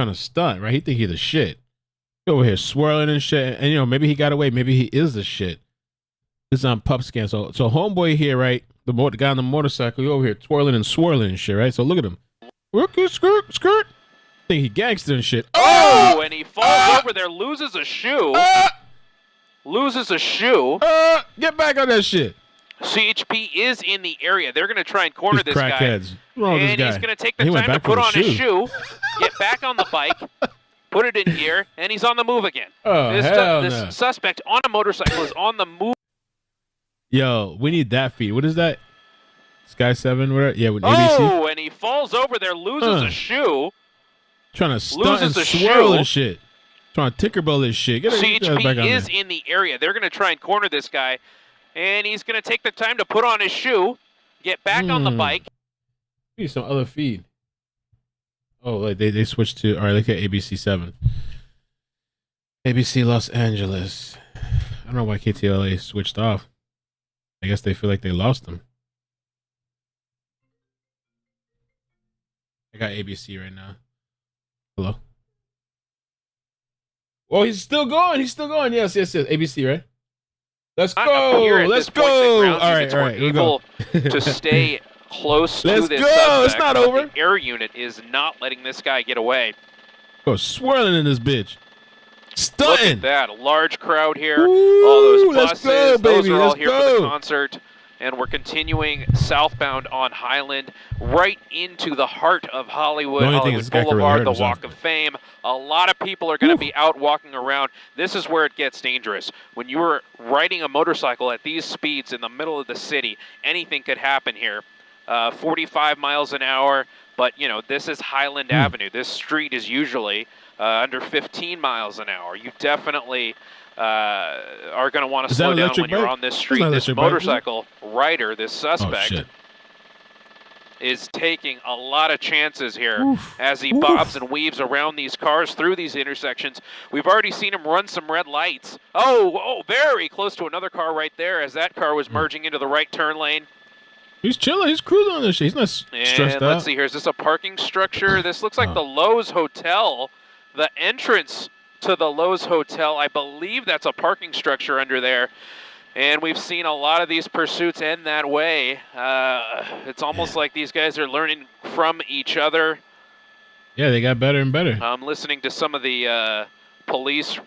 Trying to stunt, right? He think he the shit. He over here swirling and shit. And, you know, maybe he got away. Maybe he is the shit. This is on pup scan. So homeboy here, right? The guy on the motorcycle, he over here twirling and swirling and shit, right? So look at him. Skirt, skirt. Think he gangster and shit. Oh, and he falls over there, loses a shoe. Loses a shoe. Get back on that shit. CHP is in the area. They're going to try and corner this guy. Crackheads. And he's going to take the time to put on his shoe, get back on the bike, put it in gear, and he's on the move again. Oh, this suspect on a motorcycle is on the move. Yo, we need that feed. What is that? Sky 7? Whatever? Yeah, with ABC. Oh, and he falls over there, loses a shoe. Trying to stunt and swirl and shit. Trying to Tinkerbell this shit. CHP is in the area. They're going to try and corner this guy. And he's going to take the time to put on his shoe, get back on the bike. Need some other feed. Oh, like they switched to, all right, look at ABC 7. ABC Los Angeles. I don't know why KTLA switched off. I guess they feel like they lost them. I got ABC right now. Hello? Oh, he's still going. He's still going. Yes. ABC, right? Let's go. Let's go. All right. We're able to stay close to this suspect. Let's go. It's not over. The air unit is not letting this guy get away. Go swirling in this bitch. Stunting. Look at that. A large crowd here. All those buses. Let's go, baby. Those are all here for the concert. And we're continuing southbound on Highland, right into the heart of Hollywood, Hollywood Boulevard, the Walk of Fame. A lot of people are going to be out walking around. This is where it gets dangerous. When you're riding a motorcycle at these speeds in the middle of the city, anything could happen here. 45 miles an hour, but, you know, this is Highland Avenue. This street is usually under 15 miles an hour. You definitely are going to want to slow down when you're on this street. This motorcycle rider, this suspect, is taking a lot of chances here as he bobs and weaves around these cars through these intersections. We've already seen him run some red lights. Oh, very close to another car right there as that car was merging into the right turn lane. He's chilling. He's cruising on this shit. He's not stressed out. Let's see here. Is this a parking structure? This looks like the Lowe's Hotel. The entrance to the Lowe's Hotel, I believe that's a parking structure under there. And we've seen a lot of these pursuits end that way. It's almost like these guys are learning from each other. Yeah, they got better and better. I'm listening to some of the police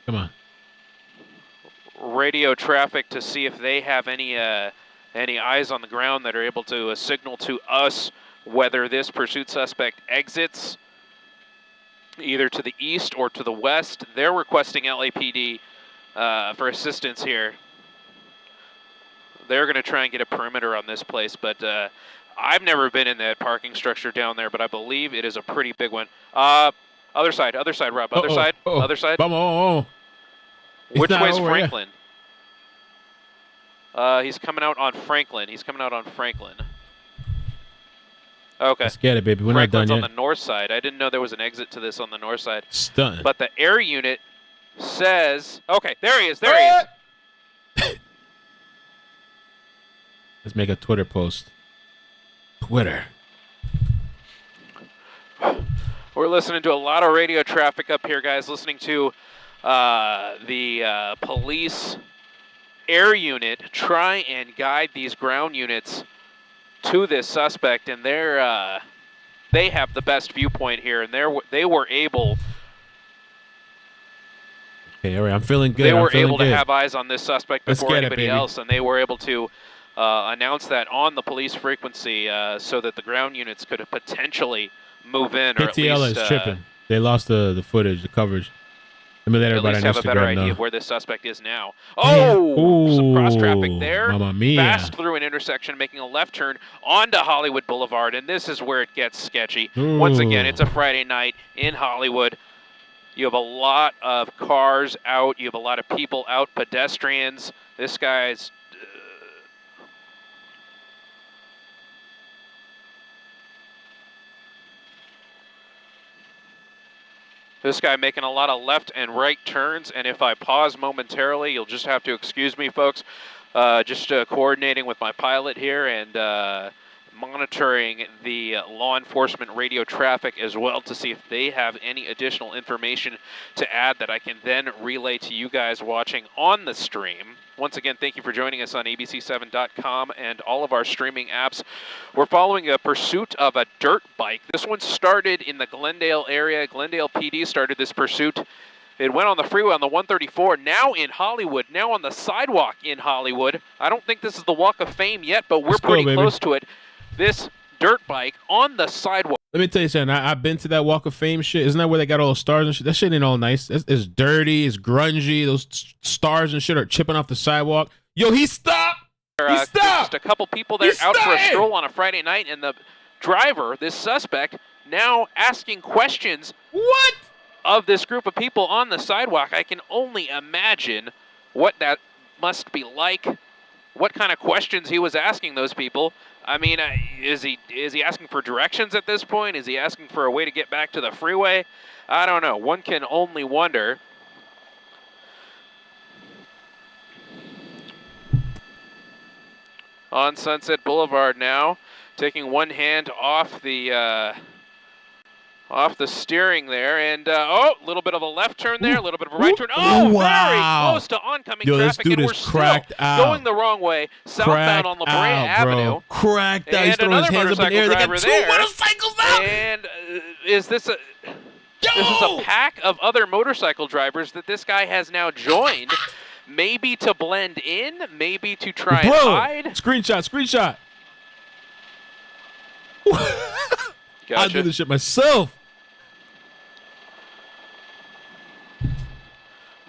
radio traffic to see if they have any eyes on the ground that are able to signal to us whether this pursuit suspect exits either to the east or to the west. They're requesting LAPD for assistance here. They're going to try and get a perimeter on this place, but I've never been in that parking structure down there, but I believe it is a pretty big one. Other side, Rob. Other side. Which way's Franklin? He's coming out on Franklin. Okay. Let's get it, baby. We're Franklin's not done yet. On the north side. I didn't know there was an exit to this on the north side. Stunning. But the air unit says, okay, there he is. There he is. Let's make a Twitter post. Twitter. We're listening to a lot of radio traffic up here, guys. Listening to the police air unit try and guide these ground units to this suspect, and they have the best viewpoint here, and they were able. Okay, all right, I'm feeling good. They were able to have eyes on this suspect before anybody else, and they were able to announce that on the police frequency so that the ground units could potentially move in. Or KTLA at least, is tripping. They lost the footage, the coverage. Let me let everybody at least on have a better Instagram idea know. of where this suspect is now. Oh, some cross traffic there. Mamma mia. Fast through an intersection, making a left turn onto Hollywood Boulevard, and this is where it gets sketchy. Once again, it's a Friday night in Hollywood. You have a lot of cars out. You have a lot of people out, pedestrians. This guy's... This guy making a lot of left and right turns, and if I pause momentarily, you'll just have to excuse me, folks. Just coordinating with my pilot here, and monitoring the law enforcement radio traffic as well to see if they have any additional information to add that I can then relay to you guys watching on the stream. Once again, thank you for joining us on abc7.com and all of our streaming apps. We're following a pursuit of a dirt bike. This one started in the Glendale area. Glendale PD started this pursuit. It went on the freeway on the 134, now in Hollywood, now on the sidewalk in Hollywood. I don't think this is the Walk of Fame yet, but we're pretty close to it. This dirt bike on the sidewalk. Let me tell you something. I've been to that Walk of Fame shit. Isn't that where they got all the stars and shit? That shit ain't all nice. It's dirty. It's grungy. Those stars and shit are chipping off the sidewalk. Yo, he stopped. He stopped. Just a couple people there out for a stroll on a Friday night, and the driver, this suspect, now asking questions. What? Of this group of people on the sidewalk. I can only imagine what that must be like, what kind of questions he was asking those people. I mean, is he asking for directions at this point? Is he asking for a way to get back to the freeway? I don't know. One can only wonder. On Sunset Boulevard now, taking one hand off the steering there, and a little bit of a left turn there, a little bit of a right turn. Oh, wow. Very close to oncoming traffic, and we're still going the wrong way, southbound on La Brea Avenue. Cracked out. And another motorcycle driver there. Motorcycles out. And is this a pack of other motorcycle drivers that this guy has now joined, maybe to blend in, maybe to try and hide? Screenshot. Gotcha. I'll do this shit myself.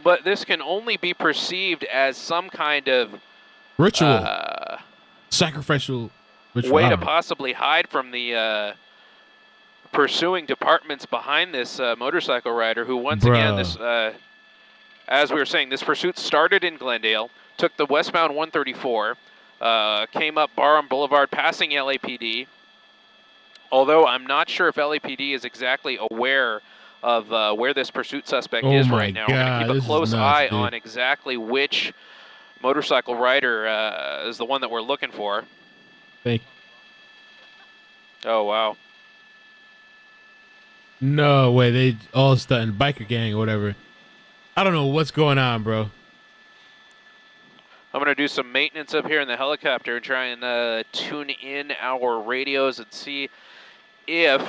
But this can only be perceived as some kind of ritual, sacrificial ritual. Way to possibly hide from the pursuing departments behind this motorcycle rider who, once again, this, as we were saying, this pursuit started in Glendale, took the westbound 134, came up Barham Boulevard, passing LAPD. Although I'm not sure if LAPD is exactly aware of where this pursuit suspect is right now. We're going to keep a close eye on exactly which motorcycle rider is the one that we're looking for. Thank you. Oh, wow. No way. They all stunting biker gang or whatever. I don't know what's going on, bro. I'm going to do some maintenance up here in the helicopter and try and tune in our radios and see if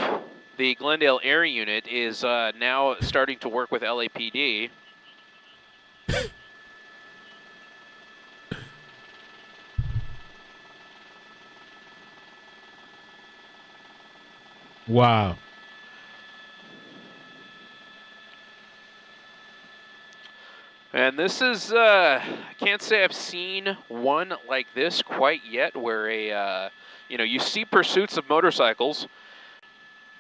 the Glendale Air Unit is now starting to work with LAPD. Wow. And this is, I can't say I've seen one like this quite yet, where you see pursuits of motorcycles.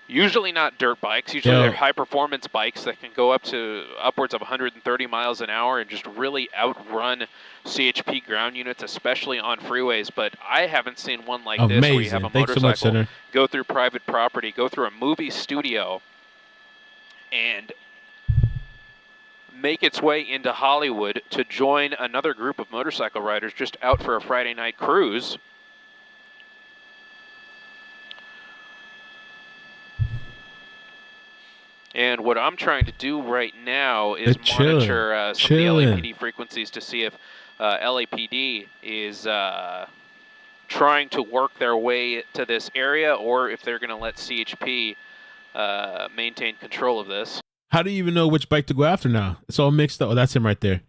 Usually not dirt bikes. Usually they're high-performance bikes that can go up to upwards of 130 miles an hour and just really outrun CHP ground units, especially on freeways. But I haven't seen one like this where you have a motorcycle go through private property, go through a movie studio, and make its way into Hollywood to join another group of motorcycle riders just out for a Friday night cruise. And what I'm trying to do right now is monitor some of the LAPD frequencies to see if LAPD is trying to work their way to this area or if they're going to let CHP maintain control of this. How do you even know which bike to go after now? It's all mixed up. Oh, that's him right there.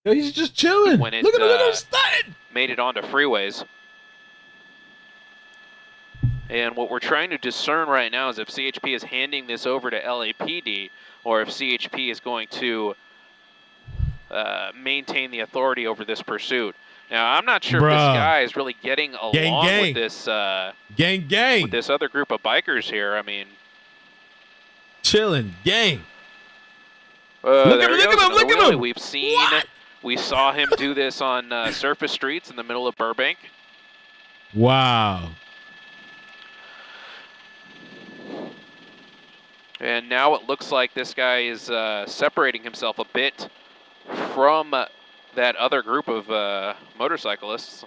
Yo, he's just chilling. When it look at him stunting. Made it onto freeways. And what we're trying to discern right now is if CHP is handing this over to LAPD or if CHP is going to maintain the authority over this pursuit. Now, I'm not sure if this guy is really getting along with this with this other group of bikers here. I mean, chilling, gang. Look at him! We've seen, we saw him do this on surface streets in the middle of Burbank. Wow. And now it looks like this guy is separating himself a bit from that other group of motorcyclists.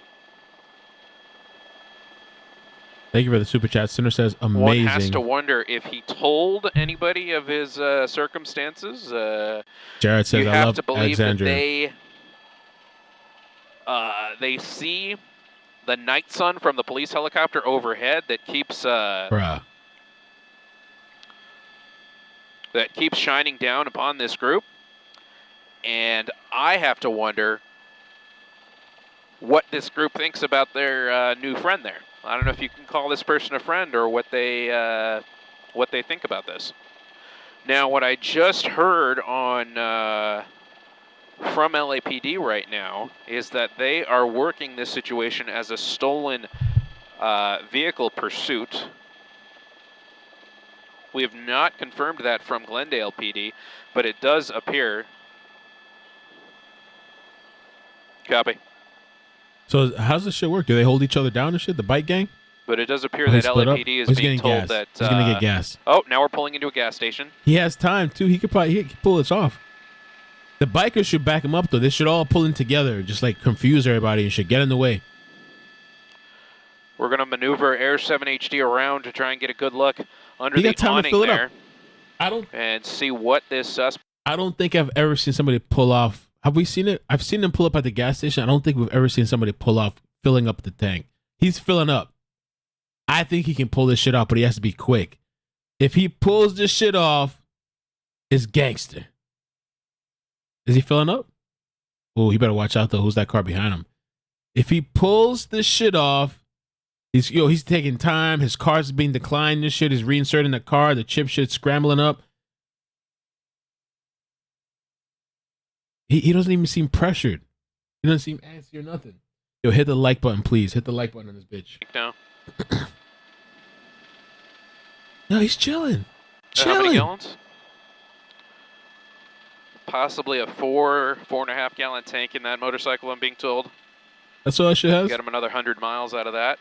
Thank you for the super chat. Sinner says, amazing. One has to wonder if he told anybody of his circumstances. Jared says, you I have love to believe Alexandria. that they see the night sun from the police helicopter overhead that keeps shining down upon this group. And I have to wonder what this group thinks about their new friend there. I don't know if you can call this person a friend or what they think about this. Now, what I just heard on from LAPD right now is that they are working this situation as a stolen vehicle pursuit. We have not confirmed that from Glendale PD, but it does appear. Copy. So how's this shit work? Do they hold each other down and shit? The bike gang? But it does appear that LAPD is being told gas. that... He's going to get gas. Oh, now we're pulling into a gas station. He has time, too. He could pull this off. The bikers should back him up, though. They should all pull in together, just like confuse everybody and should get in the way. We're going to maneuver Air 7 HD around to try and get a good look under the awning there. And see what this suspect... I don't think I've ever seen somebody pull off. Have we seen it? I've seen them pull up at the gas station. I don't think we've ever seen somebody pull off filling up the tank. He's filling up. I think he can pull this shit off, but he has to be quick. If he pulls this shit off, it's gangster. Is he filling up? Oh, he better watch out, though. Who's that car behind him? If he pulls this shit off, he's taking time. His car's being declined. This shit is reinserting the car. The chip shit's scrambling up. He doesn't even seem pressured. He doesn't seem antsy or nothing. Yo, hit the like button, please. Hit the like button on this bitch. No. No, he's chilling. How many gallons? Possibly a 4.5 gallon tank in that motorcycle, I'm being told. That's all that shit has? Get him another 100 miles out of that.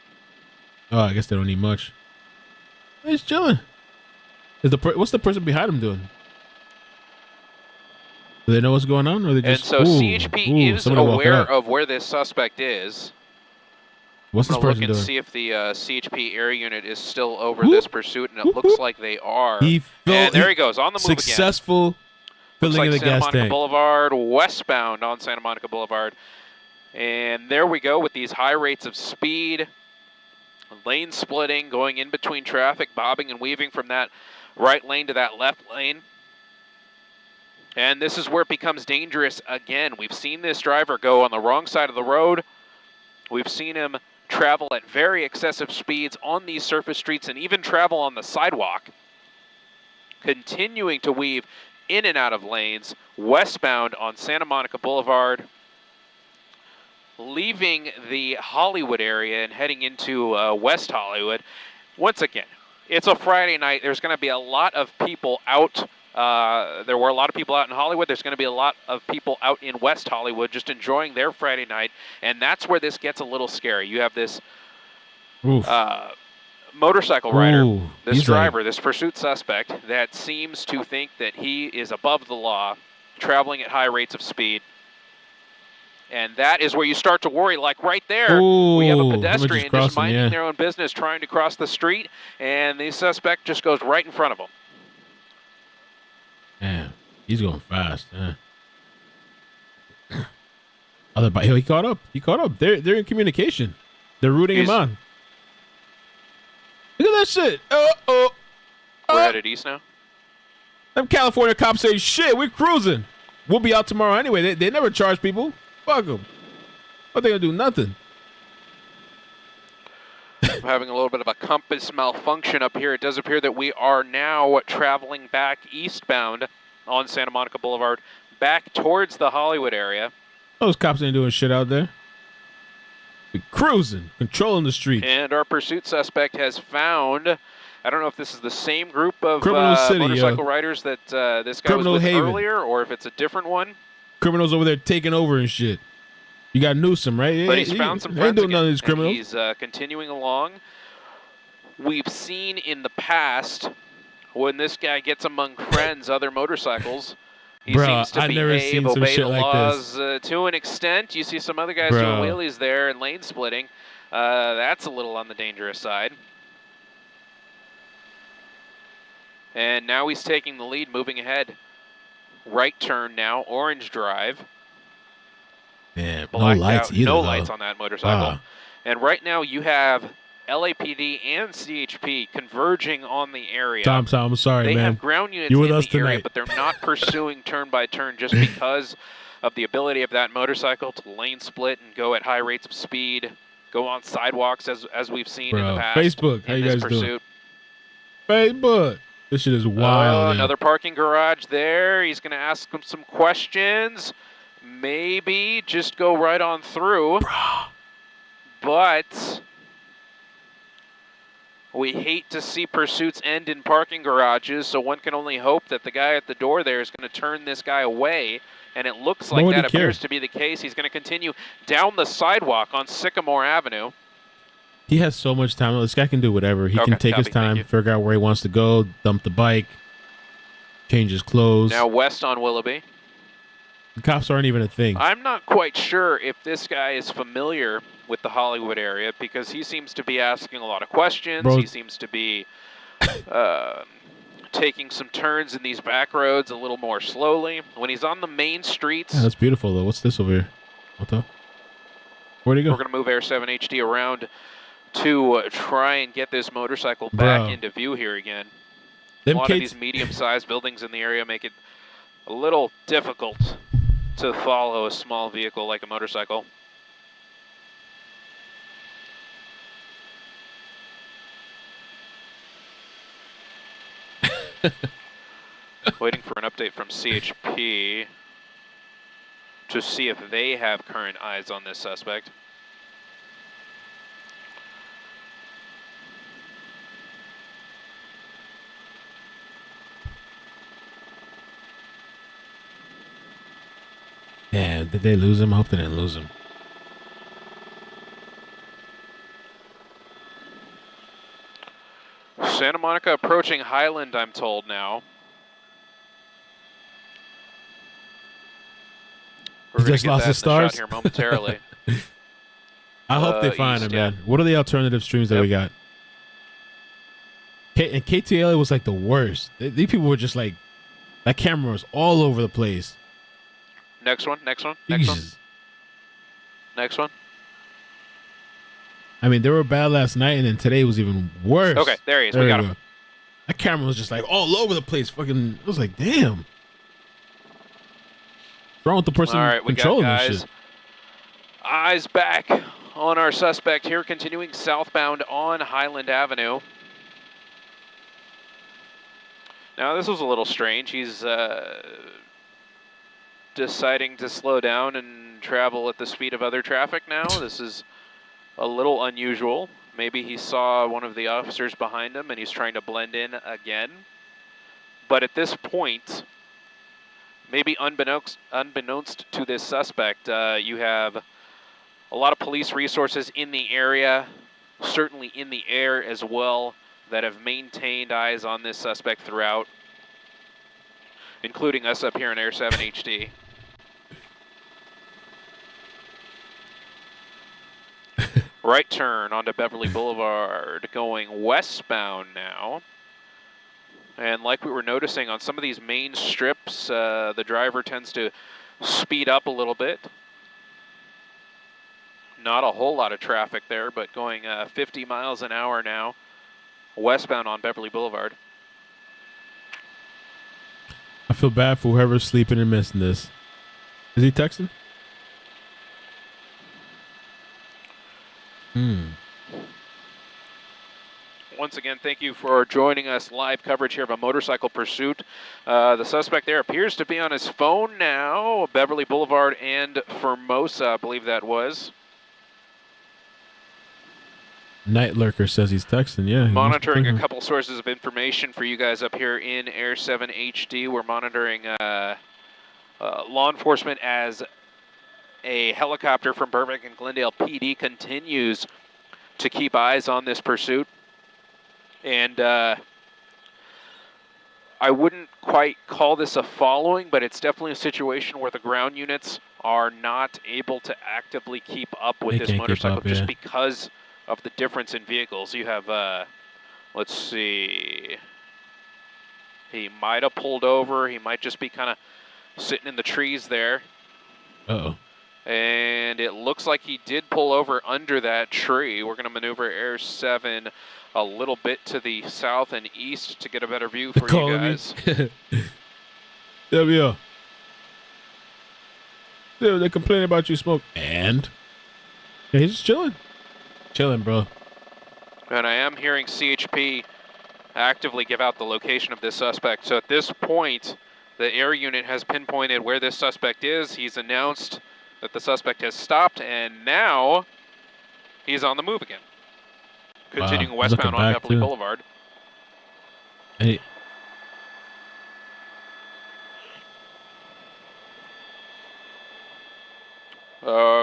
Oh, I guess they don't need much. He's chilling. What's the person behind him doing? Do they know what's going on? Or they just, and so CHP is aware of where this suspect is. What's this person doing? Look and see if the CHP air unit is still over this pursuit, and it looks like they are. And there he goes, on the move again. Successful filling of the gas tank. Santa Monica Boulevard, westbound on Santa Monica Boulevard. And there we go with these high rates of speed. Lane splitting, going in between traffic, bobbing and weaving from that right lane to that left lane. And this is where it becomes dangerous again. We've seen this driver go on the wrong side of the road. We've seen him travel at very excessive speeds on these surface streets and even travel on the sidewalk, continuing to weave in and out of lanes, westbound on Santa Monica Boulevard, leaving the Hollywood area and heading into West Hollywood. Once again, it's a Friday night. There's going to be a lot of people out. There were a lot of people out in Hollywood. There's going to be a lot of people out in West Hollywood just enjoying their Friday night, and that's where this gets a little scary. You have this motorcycle rider, this driver, this pursuit suspect that seems to think that he is above the law, traveling at high rates of speed. And that is where you start to worry, like right there, we have a pedestrian just minding their own business, trying to cross the street, and the suspect just goes right in front of him. Man, he's going fast. Other bike, he caught up. He caught up. They're in communication. They're rooting him on. Look at that shit. We're headed east now. Them California cops say, "Shit, we're cruising. We'll be out tomorrow anyway." They never charge people. Fuck them. What they gonna do? Nothing. I'm having a little bit of a compass malfunction up here. It does appear that we are now traveling back eastbound on Santa Monica Boulevard, back towards the Hollywood area. Those cops ain't doing shit out there. We're cruising, controlling the street. And our pursuit suspect has found, I don't know if this is the same group of motorcycle riders that this guy was with earlier, or if it's a different one. Criminals over there taking over and shit. You got Newsom, right? But he's found some friends doing none of these criminals. He's continuing along. We've seen in the past when this guy gets among friends, other motorcycles, he seems to behave, obey the laws to an extent. You see some other guys doing wheelies there and lane splitting. That's a little on the dangerous side. And now he's taking the lead, moving ahead. Right turn now, orange drive. Man, no lights either, no though. lights on that motorcycle. And right now you have LAPD and CHP converging on the area. Tom, I'm sorry, man. They have ground units in the area, but they're not pursuing turn by turn just because of the ability of that motorcycle to lane split and go at high rates of speed, go on sidewalks as we've seen in the past. Facebook, how you guys doing? Facebook. This shit is wild. Another parking garage there. He's going to ask him some questions. Maybe just go right on through. But we hate to see pursuits end in parking garages, so one can only hope that the guy at the door there is going to turn this guy away, and it looks like that appears to be the case. He's going to continue down the sidewalk on Sycamore Avenue. He has so much time. This guy can do whatever. He can take his time, figure out where he wants to go, dump the bike, change his clothes. Now west on Willoughby. The cops aren't even a thing. I'm not quite sure if this guy is familiar with the Hollywood area because he seems to be asking a lot of questions. He seems to be taking some turns in these back roads a little more slowly. When he's on the main streets... Yeah, that's beautiful, though. What's this over here? What the? Where'd he go? We're going to move Air 7 HD around to try and get this motorcycle back into view here again. A lot of these medium-sized buildings in the area make it a little difficult to follow a small vehicle like a motorcycle. Waiting for an update from CHP to see if they have current eyes on this suspect. Yeah, did they lose him? I hope they didn't lose him. Santa Monica approaching Highland, I'm told now. We're he just lost his stars here momentarily. I hope they find him, man. What are the alternative streams that we got? And KTLA was like the worst. These people were just like, that camera was all over the place. Next one. Next one. I mean, they were bad last night, and then today was even worse. Okay, there he is. We got him. That camera was just like all over the place. Fucking, I was like, damn. What's wrong with the person controlling this shit? Eyes back on our suspect here, continuing southbound on Highland Avenue. Now, this was a little strange. He's deciding to slow down and travel at the speed of other traffic now. This is a little unusual. Maybe he saw one of the officers behind him and he's trying to blend in again. But at this point, maybe unbeknownst to this suspect, you have a lot of police resources in the area, certainly in the air as well, that have maintained eyes on this suspect throughout, including us up here in Air 7 HD. Right turn onto Beverly Boulevard, going westbound now. And like we were noticing on some of these main strips, the driver tends to speed up a little bit. Not a whole lot of traffic there, but going 50 miles an hour now, westbound on Beverly Boulevard. I feel bad for whoever's sleeping and missing this. Is he texting? Once again, thank you for joining us. Live coverage here of a motorcycle pursuit. The suspect there appears to be on his phone now. Beverly Boulevard and Formosa, I believe that was. Night Lurker says he's texting, yeah. Monitoring a couple sources of information for you guys up here in Air 7 HD. We're monitoring law enforcement as a helicopter from Burbank and Glendale PD continues to keep eyes on this pursuit. And I wouldn't quite call this a following, but it's definitely a situation where the ground units are not able to actively keep up with this motorcycle just because of the difference in vehicles. You have, let's see, He might have pulled over. He might just be kind of sitting in the trees there. Uh-oh. And it looks like he did pull over under that tree. We're going to maneuver Air 7 a little bit to the south and east to get a better view for you guys. There we are. They're complaining about you smoke. And? Yeah, he's just chilling. Chilling, bro. And I am hearing CHP actively give out the location of this suspect. So at this point, the air unit has pinpointed where this suspect is. He's announced that the suspect has stopped, and now he's on the move again. Continuing westbound on Beverly Boulevard. Hey.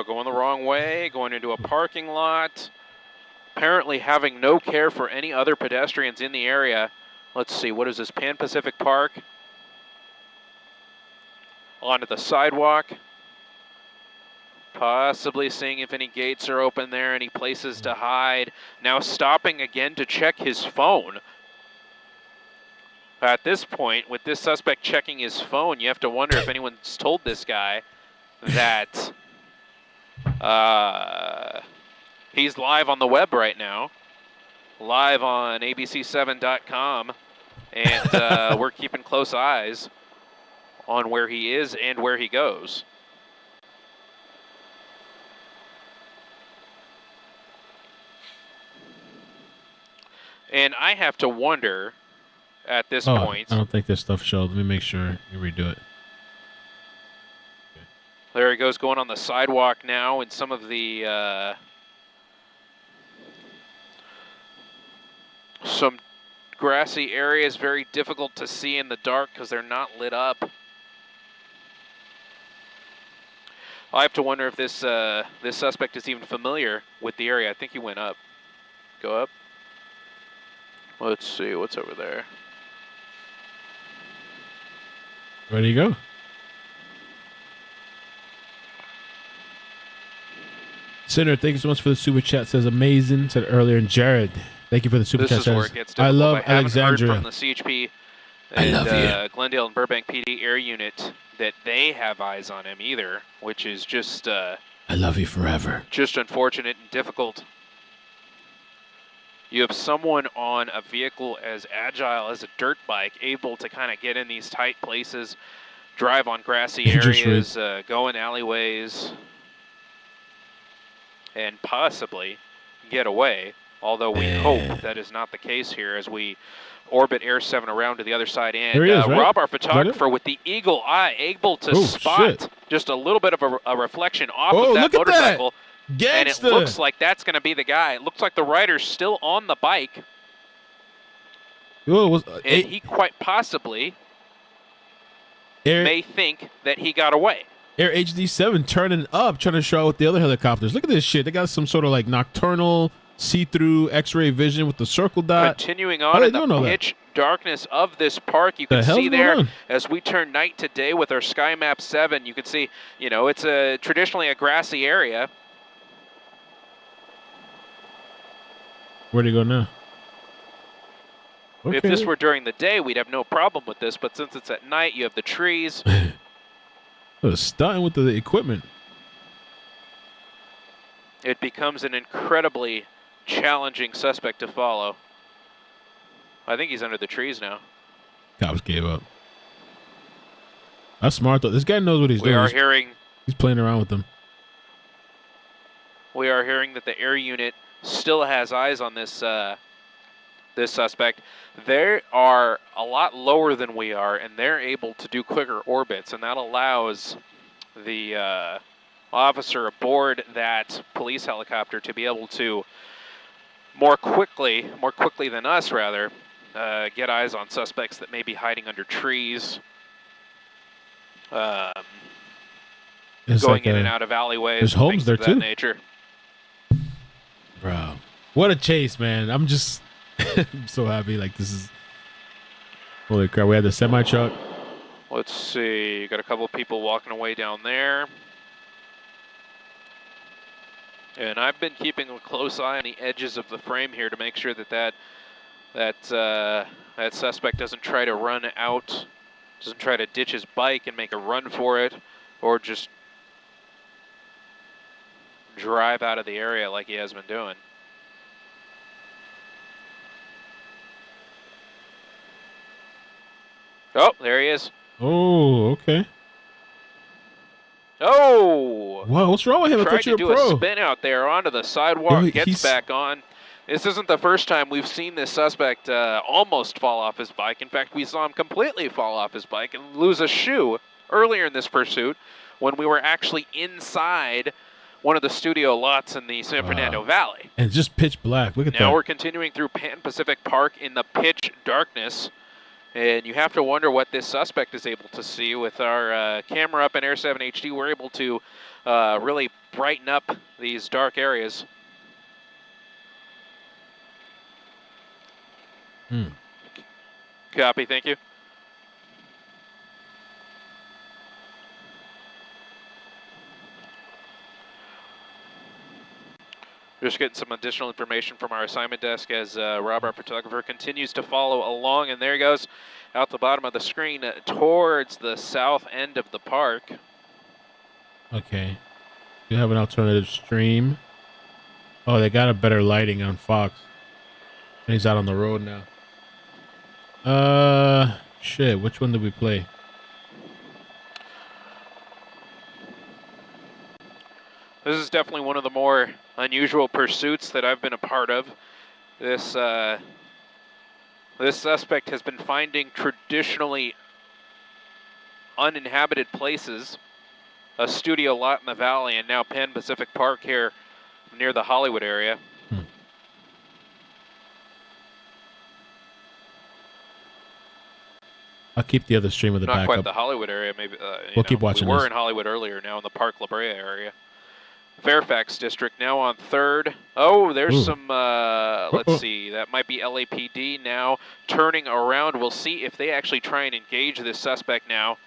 Going the wrong way, going into a parking lot. Apparently having no care for any other pedestrians in the area. Let's see, what is this, Pan Pacific Park? Onto the sidewalk. Possibly seeing if any gates are open there, any places to hide. Now stopping again to check his phone. At this point, with this suspect checking his phone, you have to wonder if anyone's told this guy that he's live on the web right now, live on abc7.com, and we're keeping close eyes on where he is and where he goes. And I have to wonder at this point. I don't think this stuff showed. Let me make sure you redo it. There he goes, going on the sidewalk now in some of the some grassy areas, very difficult to see in the dark because they're not lit up. I have to wonder if this this suspect is even familiar with the area. I think he went up. Go up. Let's see what's over there. Where do you go? Senator, thank you so much for the super chat. Says amazing. Said earlier, and Jared, thank you for the super chat. This is where it gets difficult. I love I Alexandria. heard from the CHP and Glendale and Burbank PD air unit that they have eyes on him either, which is just I love you forever. Just unfortunate and difficult. You have someone on a vehicle as agile as a dirt bike, able to kind of get in these tight places, drive on grassy areas, go in alleyways, and possibly get away. Although we hope that is not the case here as we orbit Air 7 around to the other side. And there he is, right? Rob, our photographer, with the eagle eye, able to spot just a little bit of a reflection off of that motorcycle. And it looks like that's going to be the guy. It looks like the rider's still on the bike. And he quite possibly may think that he got away. Air HD7 turning up, trying to show out with the other helicopters. Look at this shit. They got some sort of like nocturnal, see-through X-ray vision with the circle dot. Continuing on in the pitch darkness of this park, you can see there as we turn night to day with our Sky Map 7. You can see, you know, it's traditionally a grassy area. Where'd he go now? Okay. If this were during the day, we'd have no problem with this, but since it's at night, you have the trees. Stunting with the equipment. It becomes an incredibly challenging suspect to follow. I think he's under the trees now. Cops gave up. That's smart, though. This guy knows what he's doing. He's playing around with them. We are hearing that the air unit still has eyes on this this suspect. They are a lot lower than we are, and they're able to do quicker orbits, and that allows the officer aboard that police helicopter to be able to more quickly than us, rather, get eyes on suspects that may be hiding under trees, going in and out of alleyways. There's homes there, too. That nature. Bro, what a chase, man. I'm just I'm so happy. Like, this is... Holy crap, we had the semi-truck. Let's see. You got a couple of people walking away down there. And I've been keeping a close eye on the edges of the frame here to make sure that that that suspect doesn't try to run out, doesn't try to ditch his bike and make a run for it, or just drive out of the area like he has been doing. Oh, there he is. Oh, okay. Oh! Wow, what's wrong with him? I Tried thought you to were do pro. a spin out there onto the sidewalk, Yo, gets back on. This isn't the first time we've seen this suspect almost fall off his bike. In fact, we saw him completely fall off his bike and lose a shoe earlier in this pursuit when we were actually inside one of the studio lots in the San Fernando Valley. And just pitch black. Look at that. Now we're continuing through Pan Pacific Park in the pitch darkness. And you have to wonder what this suspect is able to see. With our camera up in Air 7 HD, we're able to really brighten up these dark areas. Copy, thank you. Just getting some additional information from our assignment desk as Rob, our photographer, continues to follow along. And there he goes out the bottom of the screen towards the south end of the park. Okay. You have an alternative stream. Oh, they got a better lighting on Fox. And he's out on the road now. Shit. Which one did we play? This is definitely one of the more unusual pursuits that I've been a part of. This this suspect has been finding traditionally uninhabited places, a studio lot in the valley, and now Pan Pacific Park here near the Hollywood area. I'll keep the other stream with the backup. Not quite the Hollywood area, maybe. We'll keep watching We were this. in Hollywood earlier, now in the Park La Brea area. Fairfax District now on 3rd. Oh, there's some, let's see, that might be LAPD now turning around. We'll see if they actually try and engage this suspect now.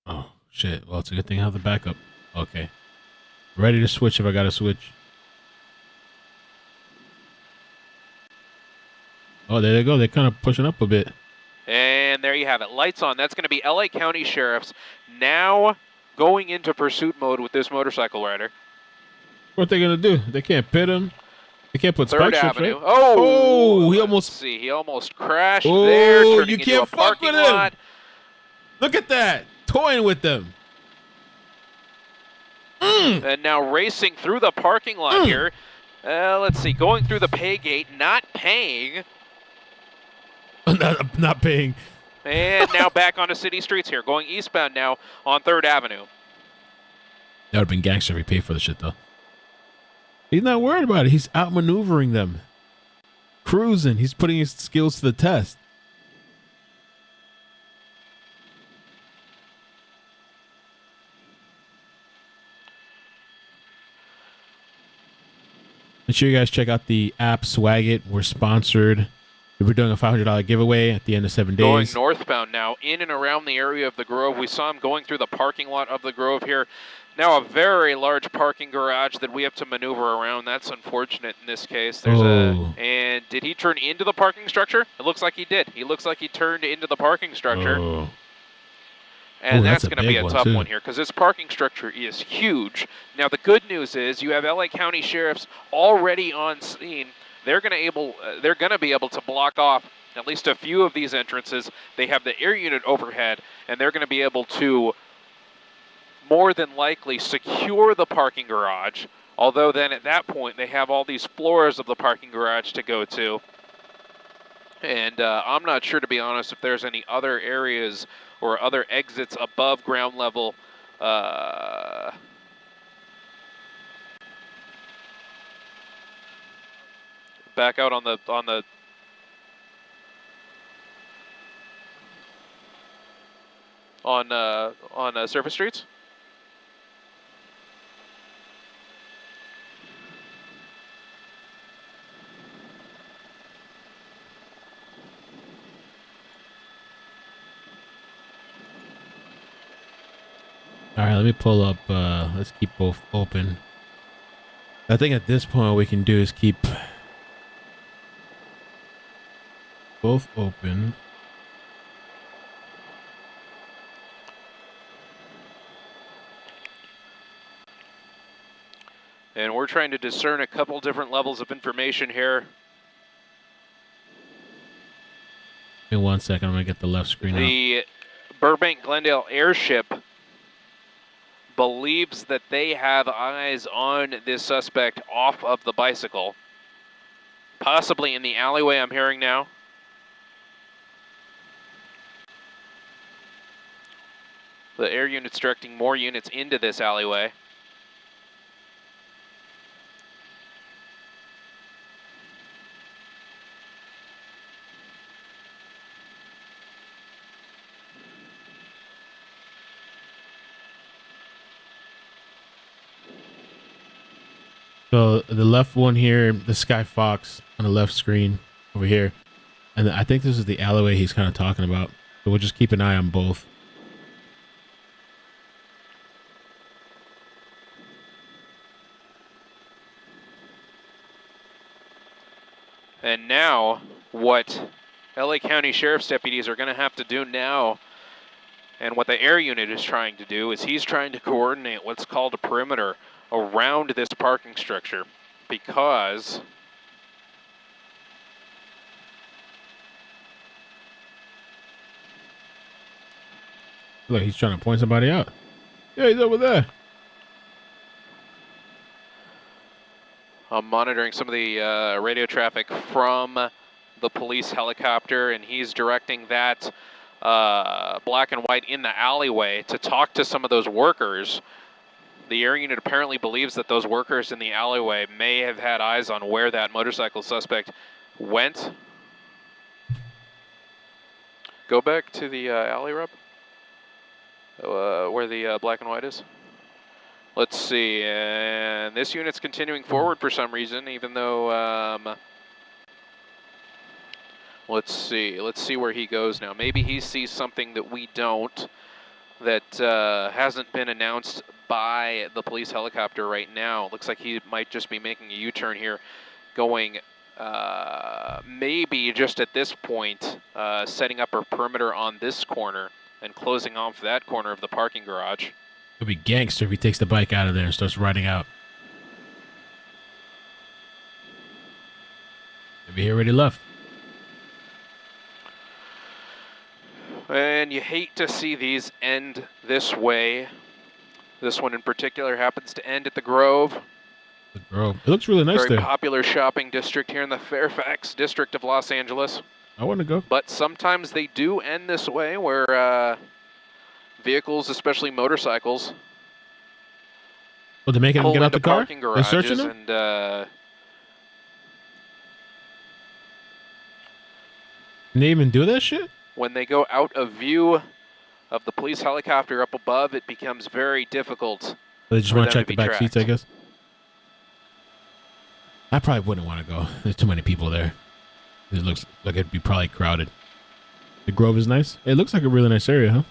Oh, shit. Well, it's a good thing I have the backup. Okay. Ready to switch if I got to switch. Oh, there they go. They're kind of pushing up a bit. And there you have it. Lights on. That's going to be LA County Sheriffs now going into pursuit mode with this motorcycle rider. What are they going to do? They can't pit him. They can't put 3rd spike strips, Avenue. right? Oh, he almost... see, he almost crashed there, turning you into can't a parking lot. Look at that. Toying with them. And now racing through the parking lot here. Let's see, going through the pay gate, not paying. Not paying. And now back onto city streets here, going eastbound now on 3rd Avenue. That would have been gangster if he paid for the shit, though. He's not worried about it. He's outmaneuvering them. Cruising. He's putting his skills to the test. Make sure you guys check out the app Swag It. We're sponsored. We're doing a $500 giveaway at the end of 7 days. Going northbound now, in and around the area of the Grove. We saw him going through the parking lot of the Grove here. Now a very large parking garage that we have to maneuver around. That's unfortunate in this case. There's and did he turn into the parking structure? It looks like he did. He looks like he turned into the parking structure. And that's going to be a tough one here because this parking structure is huge. Now the good news is you have LA County Sheriffs already on scene. They're going to be able to block off at least a few of these entrances. They have the air unit overhead, and they're going to be able to more than likely secure the parking garage. Although then at that point they have all these floors of the parking garage to go to. And I'm not sure, to be honest, if there's any other areas or other exits above ground level. Back out on surface streets. All right, let me pull up. Let's keep both open. I think at this point, what we can do is keep Both open. And we're trying to discern a couple different levels of information here. In 1 second, I'm going to get the left screen out. The Burbank Glendale airship believes that they have eyes on this suspect off of the bicycle. Possibly in the alleyway I'm hearing now. The air unit's directing more units into this alleyway. So the left one here, the Sky Fox on the left screen over here. And I think this is the alleyway he's kind of talking about. So we'll just keep an eye on both. And now, what LA County Sheriff's deputies are going to have to do now, and what the air unit is trying to do, is he's trying to coordinate what's called a perimeter around this parking structure, because Look, he's trying to point somebody out. Yeah, he's over there. I'm monitoring some of the radio traffic from the police helicopter, and he's directing that black and white in the alleyway to talk to some of those workers. The air unit apparently believes that those workers in the alleyway may have had eyes on where that motorcycle suspect went. Go back to the alley, Rep, where the black and white is. Let's see, and this unit's continuing forward for some reason, even though, let's see where he goes now. Maybe he sees something that we don't, that hasn't been announced by the police helicopter right now. Looks like he might just be making a U-turn here, going maybe just at this point, setting up a perimeter on this corner and closing off that corner of the parking garage. It'll be gangster if he takes the bike out of there and starts riding out. Maybe he already left. And you hate to see these end this way. This one in particular happens to end at the Grove. The Grove. It looks really nice there. Very popular shopping district here in the Fairfax district of Los Angeles. I want to go. But sometimes they do end this way, where vehicles, especially motorcycles, well, they're making him get out the car? They're searching him? And can they even do that shit? when they go out of view of the police helicopter up above, it becomes very difficult. They just want to check the back seats, I guess. I probably wouldn't want to go. There's too many people there. It looks like it'd be probably crowded. The Grove is nice. It looks like a really nice area, huh?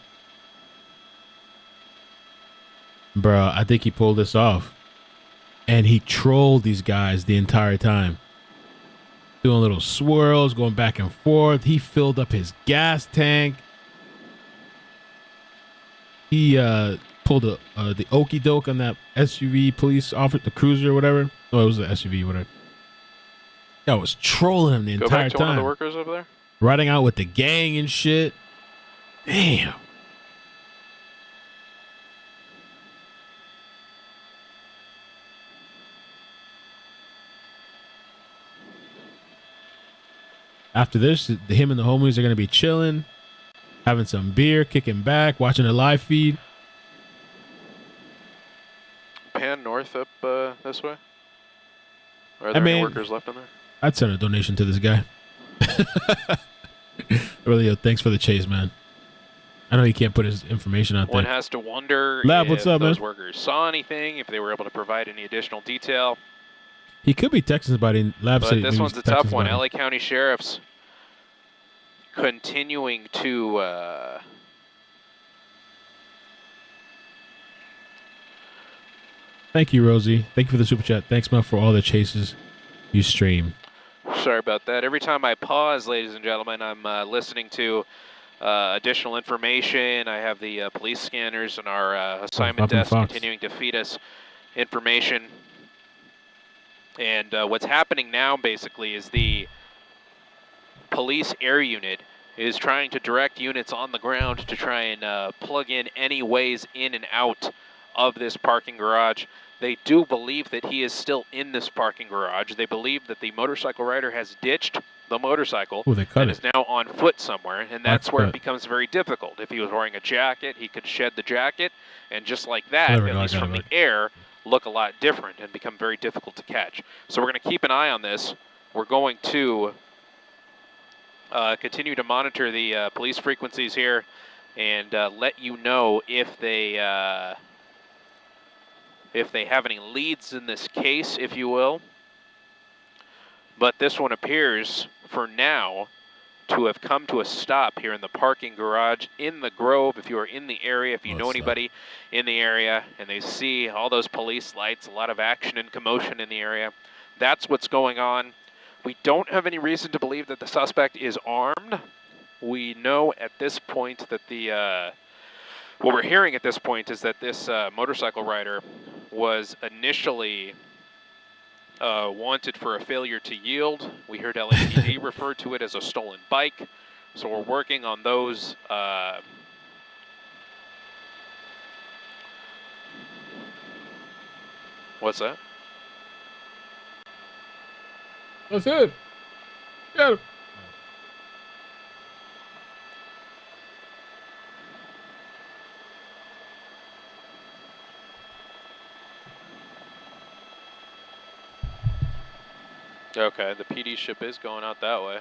Bro, I think he pulled this off. And he trolled these guys the entire time. Doing little swirls, going back and forth. He filled up his gas tank. He pulled the okey doke on that SUV police officer, the cruiser or whatever. Oh, it was the SUV, whatever. I was trolling him the entire time. Go back to one of the workers over there. Riding out with the gang and shit. Damn. After this, him and the homies are going to be chilling, having some beer, kicking back, watching a live feed. Pan north up this way? Or are there any workers left in there? I'd send a donation to this guy. Really, thanks for the chase, man. I know he can't put his information out there. One has to wonder Lab, if what's up, those man? workers saw anything, if they were able to provide any additional detail. He could be texting somebody. Lab But said this one's a tough one. LA County Sheriff's continuing to Thank you, Rosie. Thank you for the super chat. Thanks, man, for all the chases you stream. Sorry about that. Every time I pause, ladies and gentlemen, I'm listening to additional information. I have the police scanners and our assignment desk continuing to feed us information. And what's happening now, basically, is the police air unit is trying to direct units on the ground to try and plug in any ways in and out of this parking garage. They do believe that he is still in this parking garage. They believe that the motorcycle rider has ditched the motorcycle and is now on foot somewhere, and that's where it becomes very difficult. If he was wearing a jacket, he could shed the jacket, and just like that, at least from the air, look a lot different and become very difficult to catch. So we're going to keep an eye on this. We're going to continue to monitor the police frequencies here and let you know if they have any leads in this case, if you will. But this one appears, for now, to have come to a stop here in the parking garage in the Grove. If you are in the area, if you know anybody in the area, and they see all those police lights, a lot of action and commotion in the area, that's what's going on. We don't have any reason to believe that the suspect is armed. We know at this point that what we're hearing at this point is that this motorcycle rider was initially wanted for a failure to yield. We heard LAPD refer to it as a stolen bike. So we're working on those. What's that? That's it. Got him. Okay, the PD ship is going out that way.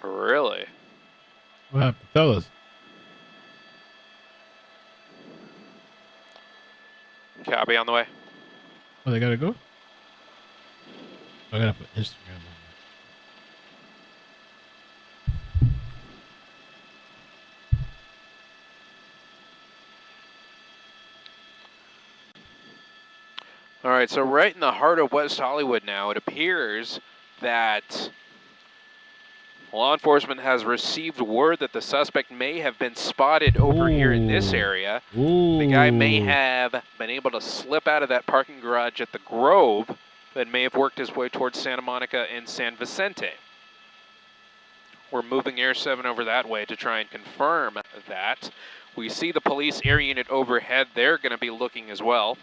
Really? What happened? Tell us. Copy, on the way. Oh, they gotta go? I gotta put Instagram on. All right, so right in the heart of West Hollywood now, it appears that law enforcement has received word that the suspect may have been spotted over here in this area. The guy may have been able to slip out of that parking garage at the Grove and may have worked his way towards Santa Monica and San Vicente. We're moving Air 7 over that way to try and confirm that. We see the police air unit overhead. They're going to be looking as well.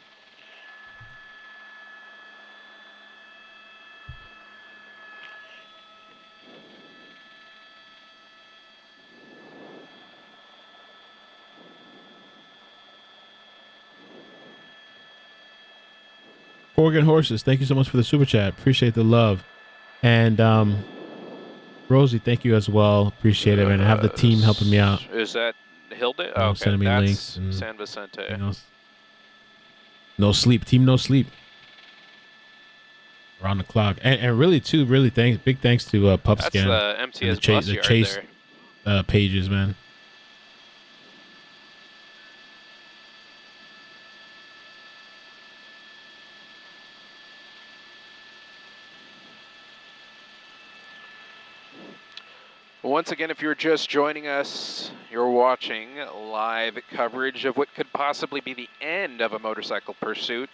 Oregon Horses, thank you so much for the super chat. Appreciate the love. And Rosie, thank you as well. Appreciate it, man. I have the team helping me out. Is that Hilda? Oh, okay, sending me that's links and, San Vicente. You know, no sleep. Team no sleep. Around the clock. And really, too, big thanks to PubScan. That's the MTS bus yard Chase there. Pages, man. Once again, if you're just joining us, you're watching live coverage of what could possibly be the end of a motorcycle pursuit.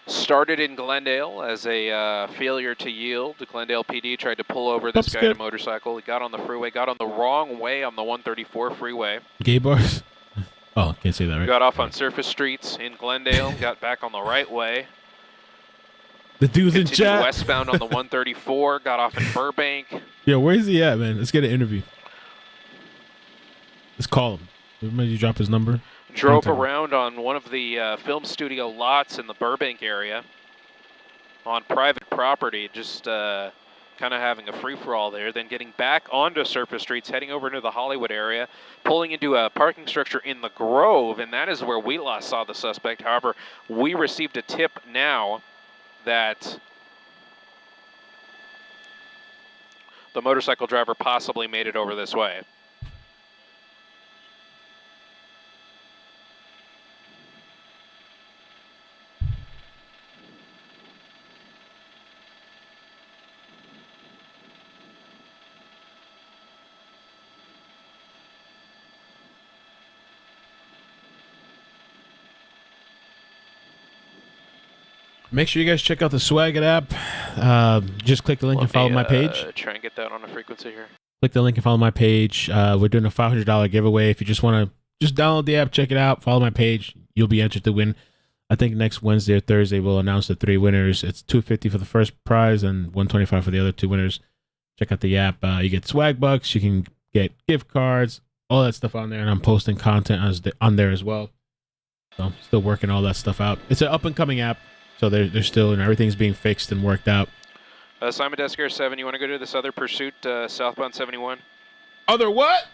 Started in Glendale as a failure to yield. The Glendale PD tried to pull over this guy on a motorcycle. He got on the freeway, got on the wrong way on the 134 freeway. Gay bars? Oh, can't say that, right? Got off on surface streets in Glendale, got back on the right way. The dude's in chat. Westbound on the 134, got off in Burbank. Yo, where's he at, man? Let's get an interview. Let's call him. Maybe drop his number. Drove around on one of the film studio lots in the Burbank area on private property, just kind of having a free-for-all there, then getting back onto surface streets, heading over into the Hollywood area, pulling into a parking structure in the Grove, and that is where we last saw the suspect. However, we received a tip now that The motorcycle driver possibly made it over this way. Make sure you guys check out the Swag It app. Just click the link and follow my page. Try and get that on a frequency here. Click the link and follow my page. We're doing a $500 giveaway. If you just want to just download the app, check it out, follow my page, you'll be entered to win. I think next Wednesday or Thursday we'll announce the 3 winners. It's $250 for the first prize and $125 for the other 2 winners. Check out the app. You get swag bucks. You can get gift cards, all that stuff on there, and I'm posting content on there as well. So I'm still working all that stuff out. It's an up and coming app. So they're still, and everything's being fixed and worked out. Simon Desker 7, you want to go to this other pursuit, southbound 71? Other what?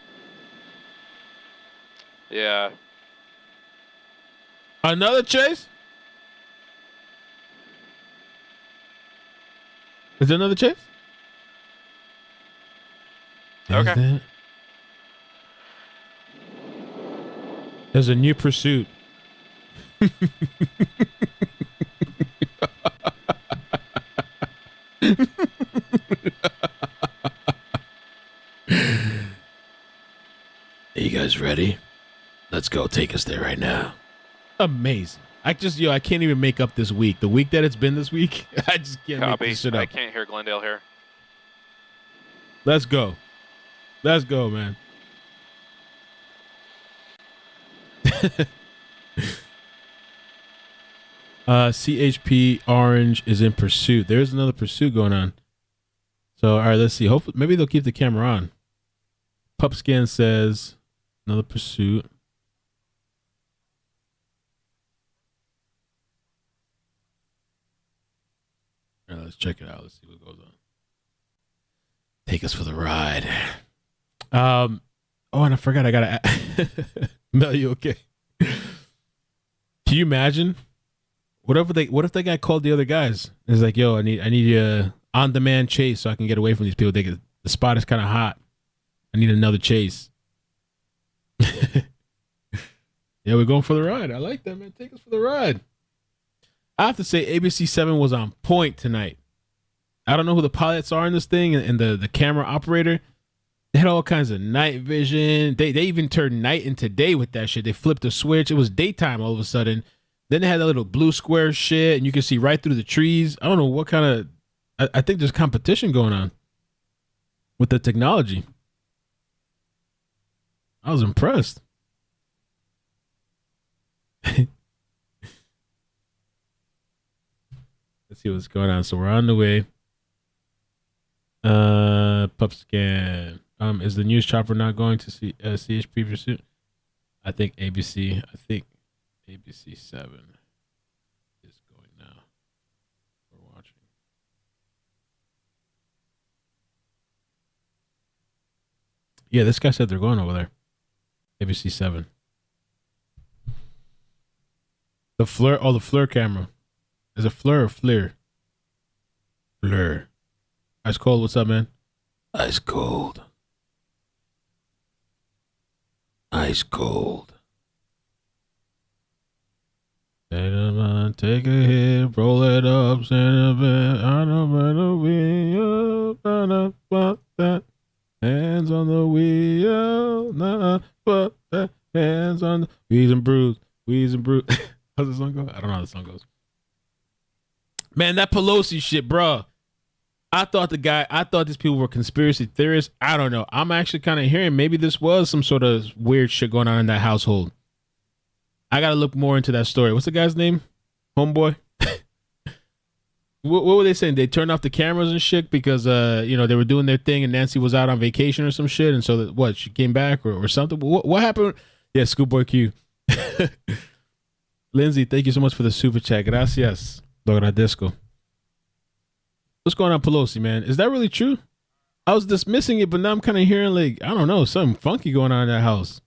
Yeah. Another chase? Is there another chase? Okay. There's a new pursuit. Are you guys ready? Let's go. Take us there right now. Amazing. I can't even make up this week. The week that it's been this week, I just can't make this shit up. I can't hear Glendale here. Let's go. Let's go, man. CHP Orange is in pursuit. There's another pursuit going on. So, all right, let's see. Hopefully, maybe they'll keep the camera on. PupScan says another pursuit. All right, let's check it out. Let's see what goes on. Take us for the ride. Oh, and I forgot. I gotta. Mel, you okay? Can you imagine? What if they guy called the other guys? It's like, yo, I need a on-demand chase so I can get away from these people. The spot is kind of hot. I need another chase. Yeah, we're going for the ride. I like that, man. Take us for the ride. I have to say, ABC 7 was on point tonight. I don't know who the pilots are in this thing and the camera operator. They had all kinds of night vision. They even turned night into day with that shit. They flipped a switch. It was daytime all of a sudden. Then they had that little blue square shit, and you can see right through the trees. I don't know what kind of... I think there's competition going on with the technology. I was impressed. Let's see what's going on. So we're on the way. PupScan. Is the news chopper not going to see CHP pursuit? I think ABC 7 is going now. We're watching. Yeah, this guy said they're going over there. ABC 7. The FLIR camera. Is it FLIR or FLIR? FLIR. Ice Cold, what's up, man? Ice Cold. Ice Cold. Take a hit, roll it up, send a bit. I don't wanna wheel, but that. Hands on the wheel, but that. Hands on the wheeze and bruise, wheeze and bruise. How's the song go? I don't know how the song goes. Man, that Pelosi shit, bro. I thought these people were conspiracy theorists. I don't know. I'm actually kind of hearing maybe this was some sort of weird shit going on in that household. I got to look more into that story. What's the guy's name? Homeboy? What were they saying? They turned off the cameras and shit because, they were doing their thing and Nancy was out on vacation or some shit. And so, she came back or something? What happened? Yeah, Schoolboy Q. Lindsay, thank you so much for the super chat. Gracias. Lo agradezco. What's going on, Pelosi, man? Is that really true? I was dismissing it, but now I'm kind of hearing, like, I don't know, something funky going on in that house.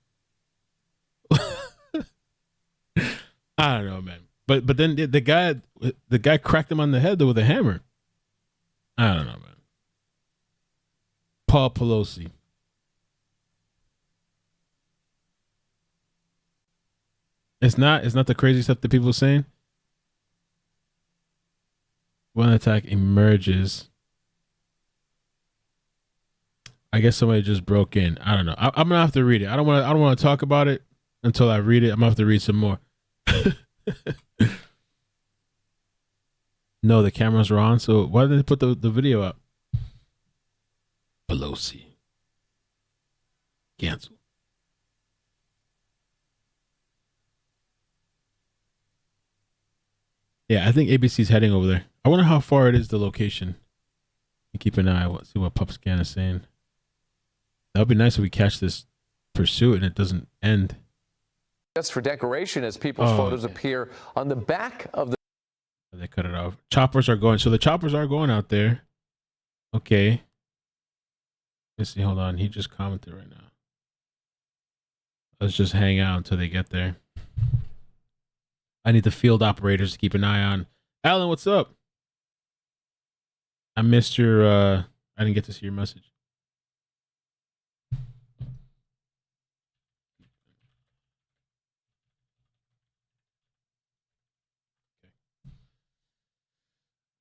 I don't know, man. But then the guy cracked him on the head though with a hammer. I don't know, man. Paul Pelosi. It's not the crazy stuff that people are saying. When an attack emerges, I guess somebody just broke in. I don't know. I'm gonna have to read it. I don't want to talk about it until I read it. I'm gonna have to read some more. No, the cameras were on. So why didn't they put the video up? Pelosi. Cancel. Yeah, I think ABC's heading over there. I wonder how far it is, the location. Keep an eye. See what PupScan is saying. That would be nice if we catch this pursuit and it doesn't end. Just for decoration as people's photos appear on the back of the... They cut it off. Choppers are going. So the choppers are going out there. Okay. Let's see. Hold on. He just commented right now. Let's just hang out until they get there. I need the field operators to keep an eye on. Alan, what's up? I missed your... I didn't get to see your message.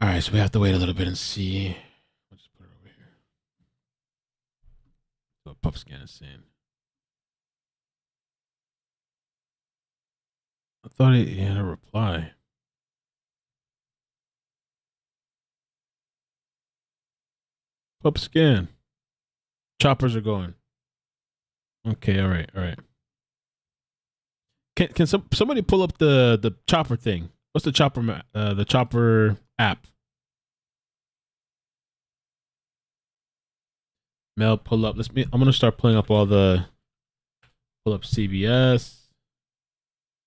All right, so we have to wait a little bit and see. I'll just put it over here. What PupScan is saying. I thought he had a reply. PupScan. Choppers are going. Okay, all right. Can somebody pull up the chopper thing? What's the chopper app? Mel, pull up. I'm gonna start pulling up pull up CBS.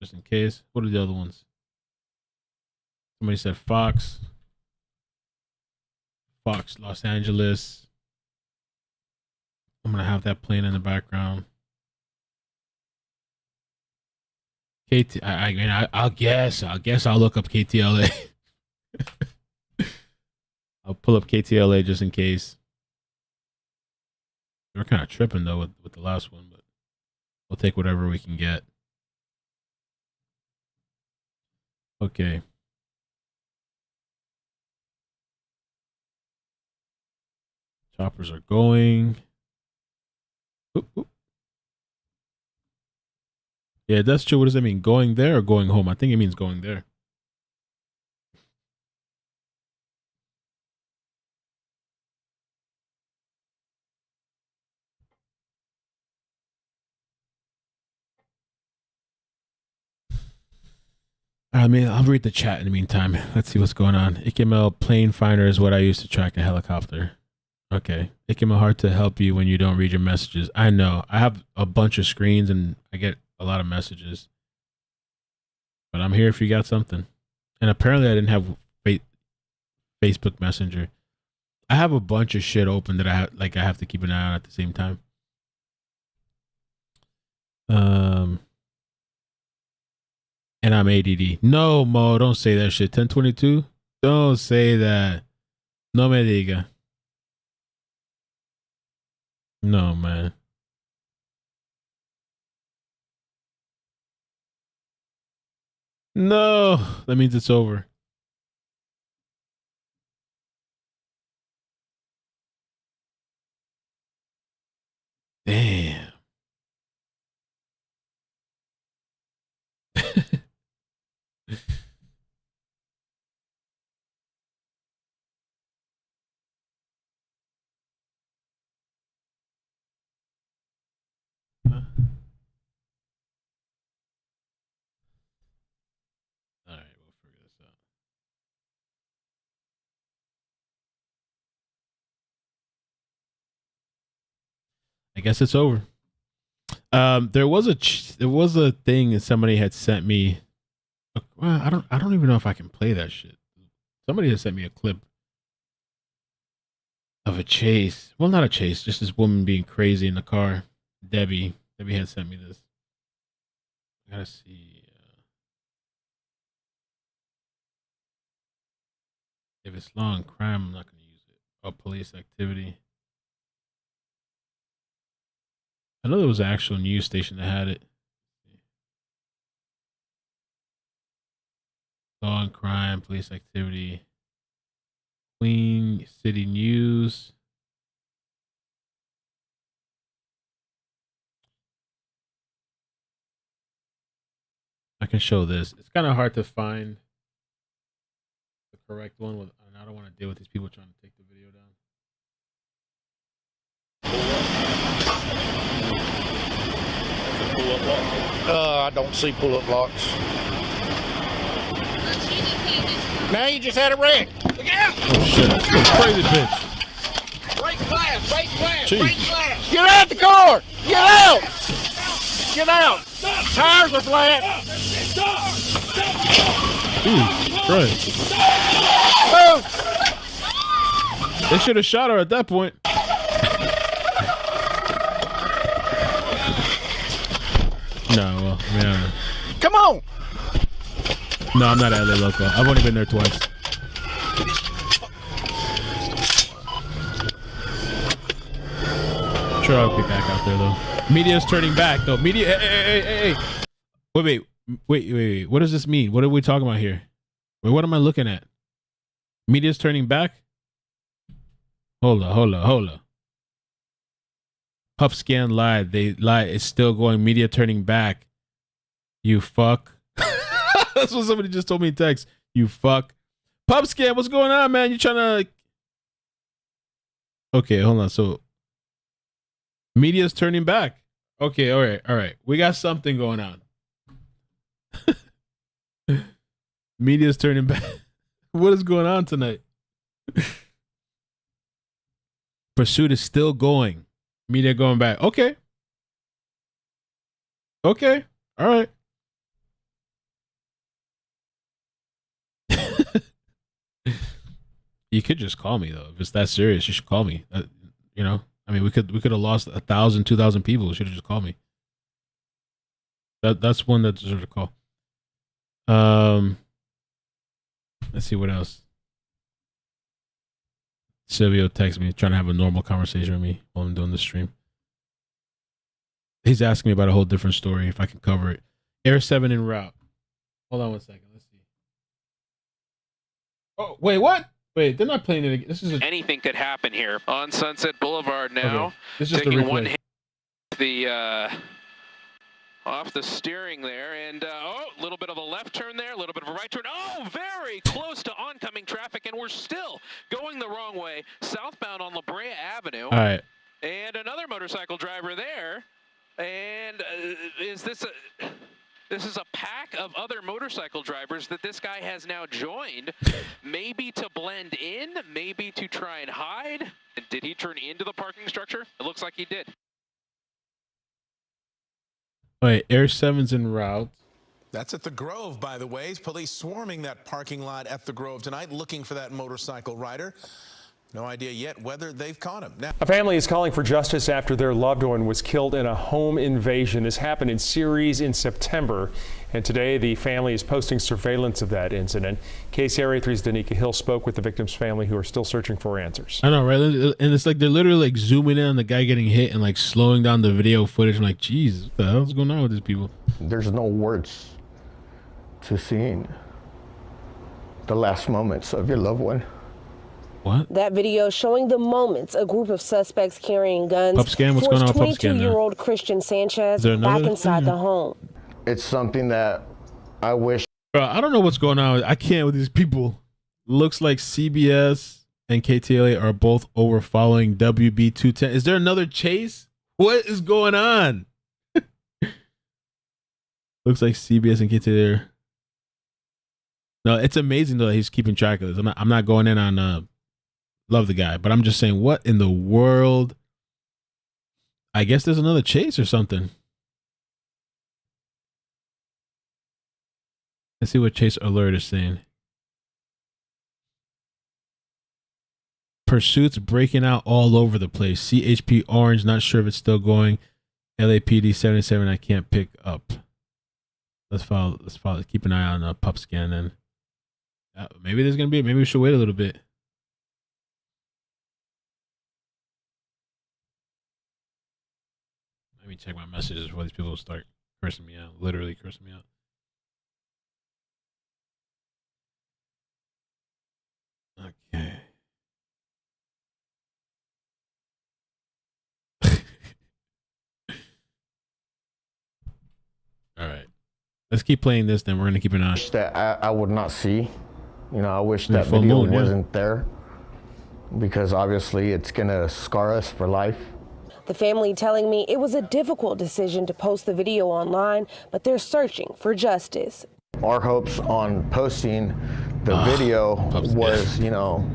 Just in case. What are the other ones? Somebody said Fox, Los Angeles. I'm gonna have that playing in the background. I'll guess I'll look up KTLA. I'll pull up KTLA just in case. We're kind of tripping though with the last one, but we'll take whatever we can get. Okay. Choppers are going. Oop, oop. Yeah, that's true. What does that mean? Going there or going home? I think it means going there. I'll read the chat in the meantime. Let's see what's going on. IKML plane finder is what I use to track a helicopter. Okay. IKML hard to help you when you don't read your messages. I know. I have a bunch of screens and I get a lot of messages. But I'm here if you got something. And apparently I didn't have Facebook Messenger. I have a bunch of shit open that I have to keep an eye on at the same time. And I'm ADD. No, Mo, don't say that shit. 1022? Don't say that. No me diga. No, man. No, that means it's over. Damn. All right, we'll figure this out. I guess it's over. There was a thing that somebody had sent me. Well, I don't even know if I can play that shit. Somebody had sent me a clip of a chase. Well, not a chase, just this woman being crazy in the car. Debbie had sent me this. I gotta see. If it's law and crime, I'm not gonna use it. Oh, police activity. I know there was an actual news station that had it. Law and crime, police activity. Queen City News. I can show this. It's kind of hard to find the correct one, and I don't want to deal with these people trying to take the video down. I don't see pull-up locks. Now you just had a wreck. Look out! Oh shit! Crazy bitch. Break glass! Break glass! Jeez. Break glass! Get out the car! Get out! Get out! Tires are flat. Jesus Christ! Move! They should have shot her at that point. No, well, yeah. Come on! No, I'm not at LA local. I've only been there twice. Sure, I'll be back out there though. Media's turning back though. Media, hey. Wait. What does this mean? What are we talking about here? Wait, what am I looking at? Media's turning back? Hold on. Pup scan lied. They lied. It's still going. Media turning back. You fuck. That's what somebody just told me in text. You fuck. Pup scan, what's going on, man? You trying to... Okay, hold on. So, media's turning back. Okay, all right. We got something going on. Media's turning back. What is going on tonight? Pursuit is still going. Media going back. Okay. All right. You could just call me though. If it's that serious, you should call me. You know, I mean, we could have lost 1,000, 2,000 people. You should have just called me. That's one that deserves a call. Let's see what else. Silvio texts me, trying to have a normal conversation with me while I'm doing this stream. He's asking me about a whole different story, if I can cover it. Air 7 en route. Hold on one second. Let's see. Oh, wait, what? Wait, they're not playing it again. This is anything could happen here on Sunset Boulevard now. Okay. This is taking one hand off the steering there, and a little bit of a left turn there, a little bit of a right turn. Oh, very close to oncoming traffic, and we're still going the wrong way, southbound on La Brea Avenue. All right. And another motorcycle driver there. And is this is a pack of other motorcycle drivers that this guy has now joined, maybe to blend in, maybe to try and hide. Did he turn into the parking structure? It looks like he did. Wait, Air 7's en route. That's at the Grove, by the way. Police swarming that parking lot at the Grove tonight, looking for that motorcycle rider. No idea yet whether they've caught him. Now, a family is calling for justice after their loved one was killed in a home invasion. This happened in Ceres in September, and today the family is posting surveillance of that incident. KCRA 3's Danica Hill spoke with the victim's family, who are still searching for answers. I know, right? And it's like they're literally like zooming in on the guy getting hit and like slowing down the video footage. I'm like, geez, what the hell's going on with these people? There's no words to seeing the last moments of your loved one. What? That video showing the moments a group of suspects carrying guns Pup scan? What's going on with Pup scan now? 22-year-old Christian Sanchez back inside the home. It's something that I wish. Bro, I don't know what's going on. I can't with these people. Looks like CBS and KTLA are both over following WB 210. Is there another chase? What is going on? Looks like CBS and KTLA are... No, it's amazing though that he's keeping track of this. I'm not going in on love the guy, but I'm just saying, what in the world? I guess there's another chase or something. Let's see what Chase Alert is saying. Pursuits breaking out all over the place. CHP Orange, not sure if it's still going. LAPD 77, I can't pick up. Let's follow. Keep an eye on Pup Scan then. Maybe there's gonna be. Maybe we should wait a little bit. I me check my messages before these people start cursing me out. Literally cursing me out. Okay. All right. Let's keep playing this, then we're going to keep an eye. That I would not see. You know, I wish that video wasn't there, because obviously it's going to scar us for life. The family telling me it was a difficult decision to post the video online, but they're searching for justice. Our hopes on posting the video was, you know,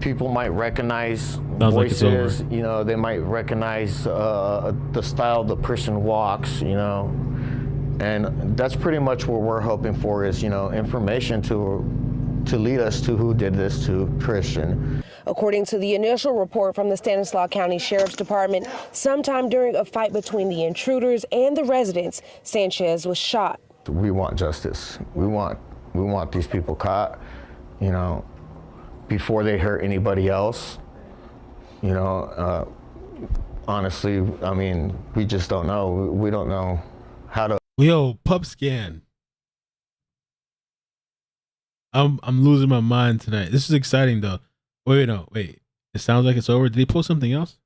people might recognize voices, you know, they might recognize the style the person walks, you know, and that's pretty much what we're hoping for is, you know, information to lead us to who did this to Christian. According to the initial report from the Stanislaus County Sheriff's Department, sometime during a fight between the intruders and the residents, Sanchez was shot. We want justice. We want these people caught, you know, before they hurt anybody else. You know, honestly, I mean, we just don't know. We don't know how to. Yo, pup scan. I'm losing my mind tonight. This is exciting though. Wait, no, wait. It sounds like it's over. Did he post something else?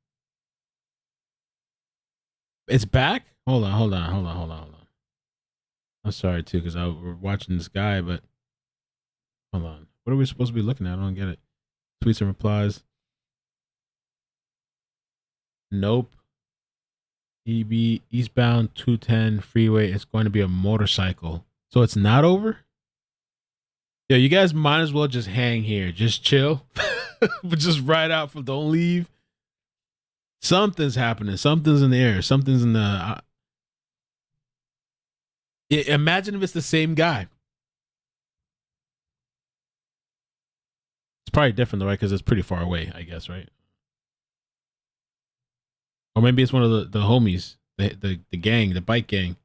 It's back? Hold on. I'm sorry too, because we're watching this guy, but hold on. What are we supposed to be looking at? I don't get it. Tweets and replies. Nope. EB eastbound 210 freeway. It's going to be a motorcycle. So it's not over? Yo, you guys might as well just hang here. Just chill. But just ride out. Don't leave. Something's happening. Something's in the air. Something's in the... imagine if it's the same guy. It's probably different though, right? Because it's pretty far away, I guess, right? Or maybe it's one of the homies, the gang, the bike gang.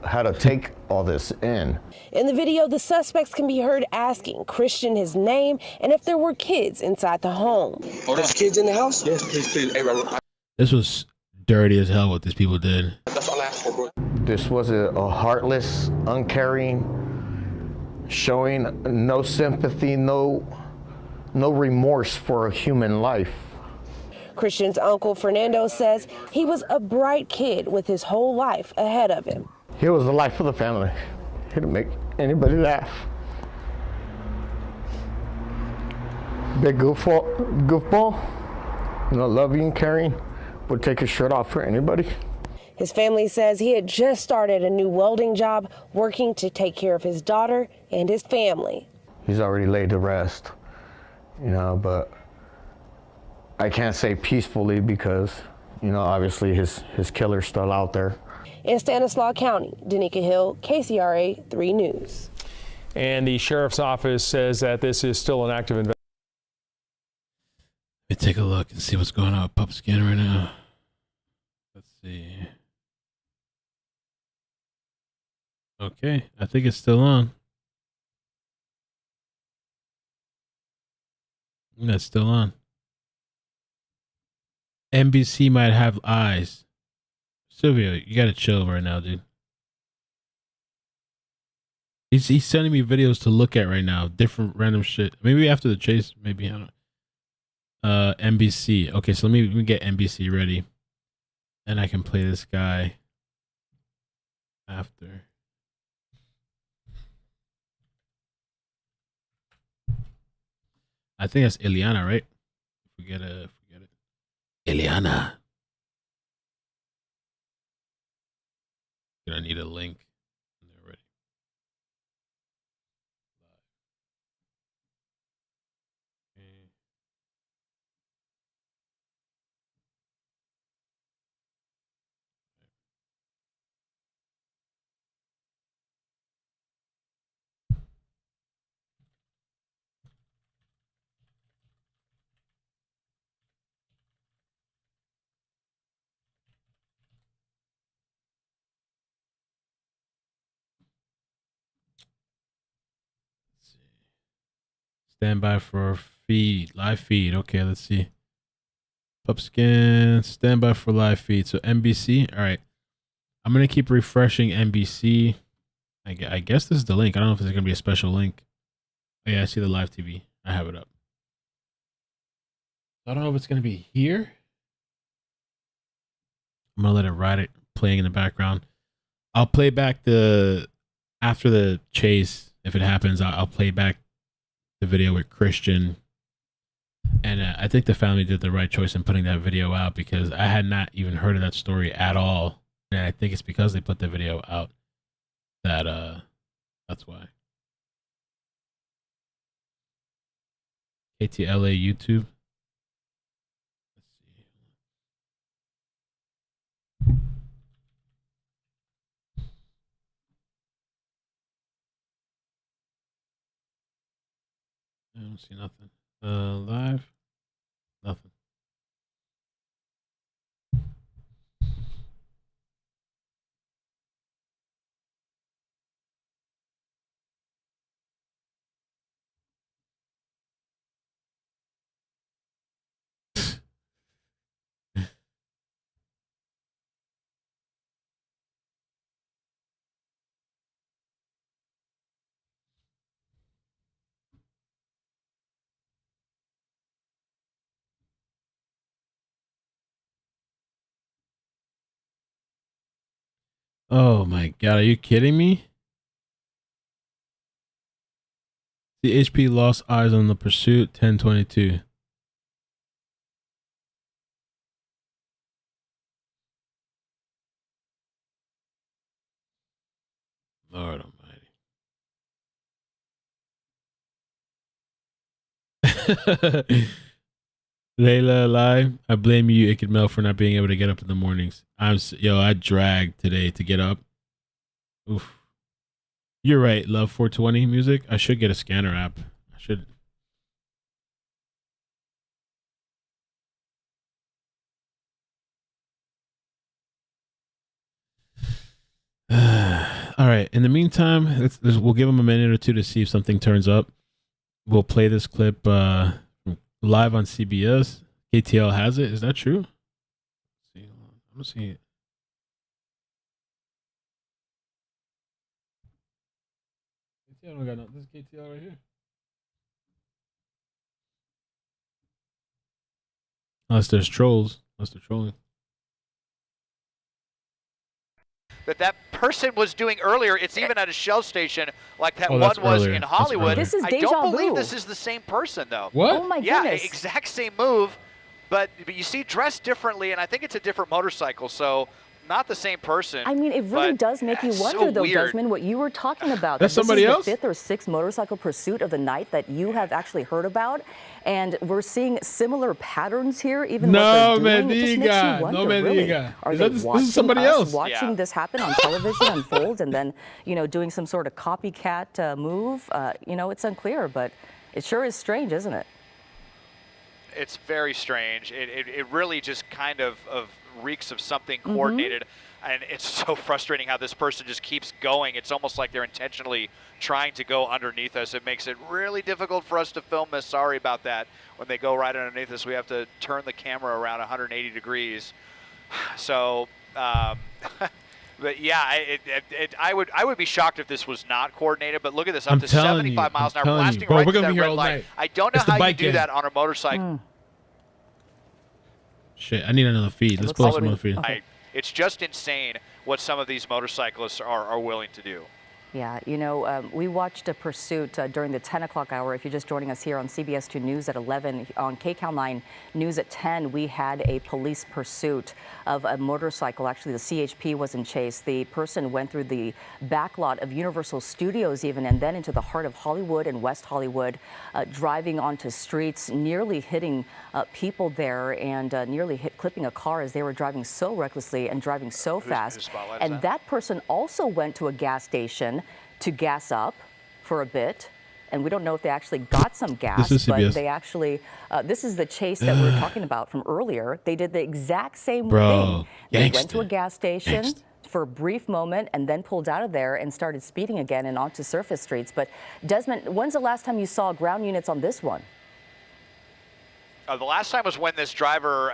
How to take all this in. In the video, the suspects can be heard asking Christian his name and if there were kids inside the home. Oh, there's kids in the house? Yes, please. Hey, this was dirty as hell what these people did. That's all I asked for, bro. This was a heartless, uncaring, showing no sympathy, no remorse for a human life. Christian's uncle Fernando says he was a bright kid with his whole life ahead of him. He was the life of the family. He didn't make anybody laugh. Big goofball, you know, loving, caring, would take his shirt off for anybody. His family says he had just started a new welding job, working to take care of his daughter and his family. He's already laid to rest, you know, but I can't say peacefully because, you know, obviously his killer's still out there. In Stanislaus County, Danica Hill, KCRA 3 News. And the sheriff's office says that this is still an active investigation. Let me take a look and see what's going on with Pup Scan right now. Let's see. Okay, I think it's still on. That's still on. NBC might have eyes. Silvio, you gotta chill right now, dude. He's sending me videos to look at right now. Different random shit. Maybe after the chase, maybe, I don't know. NBC. Okay, so let me get NBC ready. And I can play this guy after. I think that's Ileana, right? Forget it. Ileana. Gonna need a link. They're ready. Okay. Stand by for feed. Live feed. Okay, let's see. Pup scan. Stand by for live feed. So NBC. All right. I'm going to keep refreshing NBC. I guess this is the link. I don't know if there's going to be a special link. Oh, yeah, I see the live TV. I have it up. I don't know if it's going to be here. I'm going to let it ride it playing in the background. I'll play back after the chase. If it happens, I'll play back the video with Christian. And I think the family did the right choice in putting that video out because I had not even heard of that story at all. And I think it's because they put the video out that's why. KTLA YouTube. I don't see nothing. Live. Nothing. Oh my God, are you kidding me? The HP lost eyes on the pursuit, 1022. Lord almighty. Layla alive. I blame you, Ikid Mel, for not being able to get up in the mornings. I dragged today to get up. Oof. You're right, Love 420 music. I should get a scanner app. I should. All right. In the meantime, we'll give them a minute or two to see if something turns up. We'll play this clip live on CBS. KTL has it. Is that true? Let's see. I'm gonna see it. KTL don't got nothing. This is KTL right here. Unless there's trolls. Unless they're trolling. That person was doing earlier. It's even at a Shell station like that one was earlier. in Hollywood. This is I deja don't believe vu. this is the same person, though. What? Oh my Yeah, goodness. exact same move, but you see dressed differently, and I think it's a different motorcycle, so not the same person. I mean, it really does make you wonder, so though, weird. Desmond, what you were talking about. That's that somebody else? This is the 5th or 6th motorcycle pursuit of the night that you have actually heard about. And we're seeing similar patterns here, even No, what they're doing. It just makes Mediga. you wonder, No, really. Mediga. Are Is they that- this is watching somebody us else. watching Yeah. this happen on television unfold and then, doing some sort of copycat move? It's unclear, but it sure is strange, isn't it? It's very strange. It really just kind of reeks of something coordinated. And it's so frustrating how this person just keeps going. It's almost like they're intentionally trying to go underneath us. It makes it really difficult for us to film this. Sorry about that. When they go right underneath us, we have to turn the camera around 180 degrees. So, but yeah, I would be shocked if this was not coordinated. But look at this, up I'm to telling 75 you, miles an I'm hour, telling you. blasting Bro, right we're through gonna that be here red all light. night. I don't know It's the how you bike do gang. that on a motorcycle. Shit, I need another feed. Let's pull up another feed. It's just insane what some of these motorcyclists are willing to do. Yeah, we watched a pursuit during the 10 o'clock hour. If you're just joining us here on CBS 2 News at 11, on KCAL 9 News at 10, we had a police pursuit of a motorcycle. Actually, the CHP was in chase. The person went through the back lot of Universal Studios even, and then into the heart of Hollywood and West Hollywood, driving onto streets, nearly hitting people there and nearly clipping a car as they were driving so recklessly and driving so fast. And that person also went to a gas station to gas up for a bit. And we don't know if they actually got some gas, but they actually, this is the chase that we were talking about from earlier. They did the exact same thing. They went to a gas station, for a brief moment and then pulled out of there and started speeding again and onto surface streets. But Desmond, when's the last time you saw ground units on this one? The last time was when this driver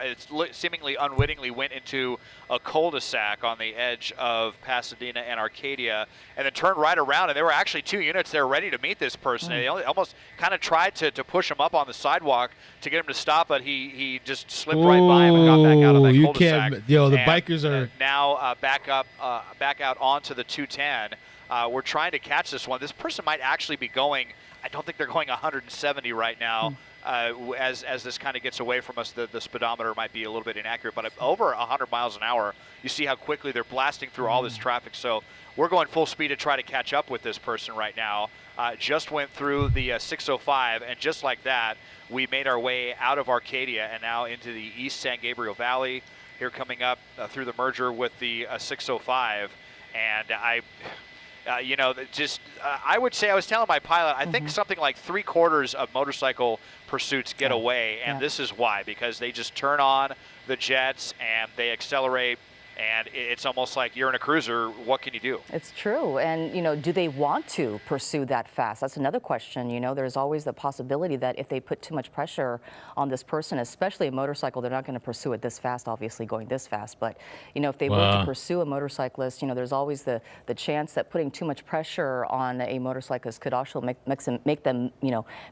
seemingly unwittingly went into a cul-de-sac on the edge of Pasadena and Arcadia and then turned right around, and there were actually 2 units there ready to meet this person. They almost kind of tried to push him up on the sidewalk to get him to stop, but he just slipped right by him and got back out of that cul-de-sac. The bikers are now back out onto the 210. We're trying to catch this one. This person might actually be going, I don't think they're going 170 right now. As this kind of gets away from us, the speedometer might be a little bit inaccurate, but over 100 miles an hour, you see how quickly they're blasting through all this traffic. So we're going full speed to try to catch up with this person right now. Just went through the 605, and just like that, we made our way out of Arcadia and now into the East San Gabriel Valley. Here coming up through the merger with the 605, and I would say, I was telling my pilot, I think something like 3/4 of motorcycle pursuits get away, and this is why, because they just turn on the jets and they accelerate, and it's almost like you're in a cruiser. What can you do? It's true. And, do they want to pursue that fast? That's another question. There's always the possibility that if they put too much pressure on this person, especially a motorcycle, they're not going to pursue it this fast, obviously going this fast. But, if they were to pursue a motorcyclist, there's always the chance that putting too much pressure on a motorcyclist could also make them,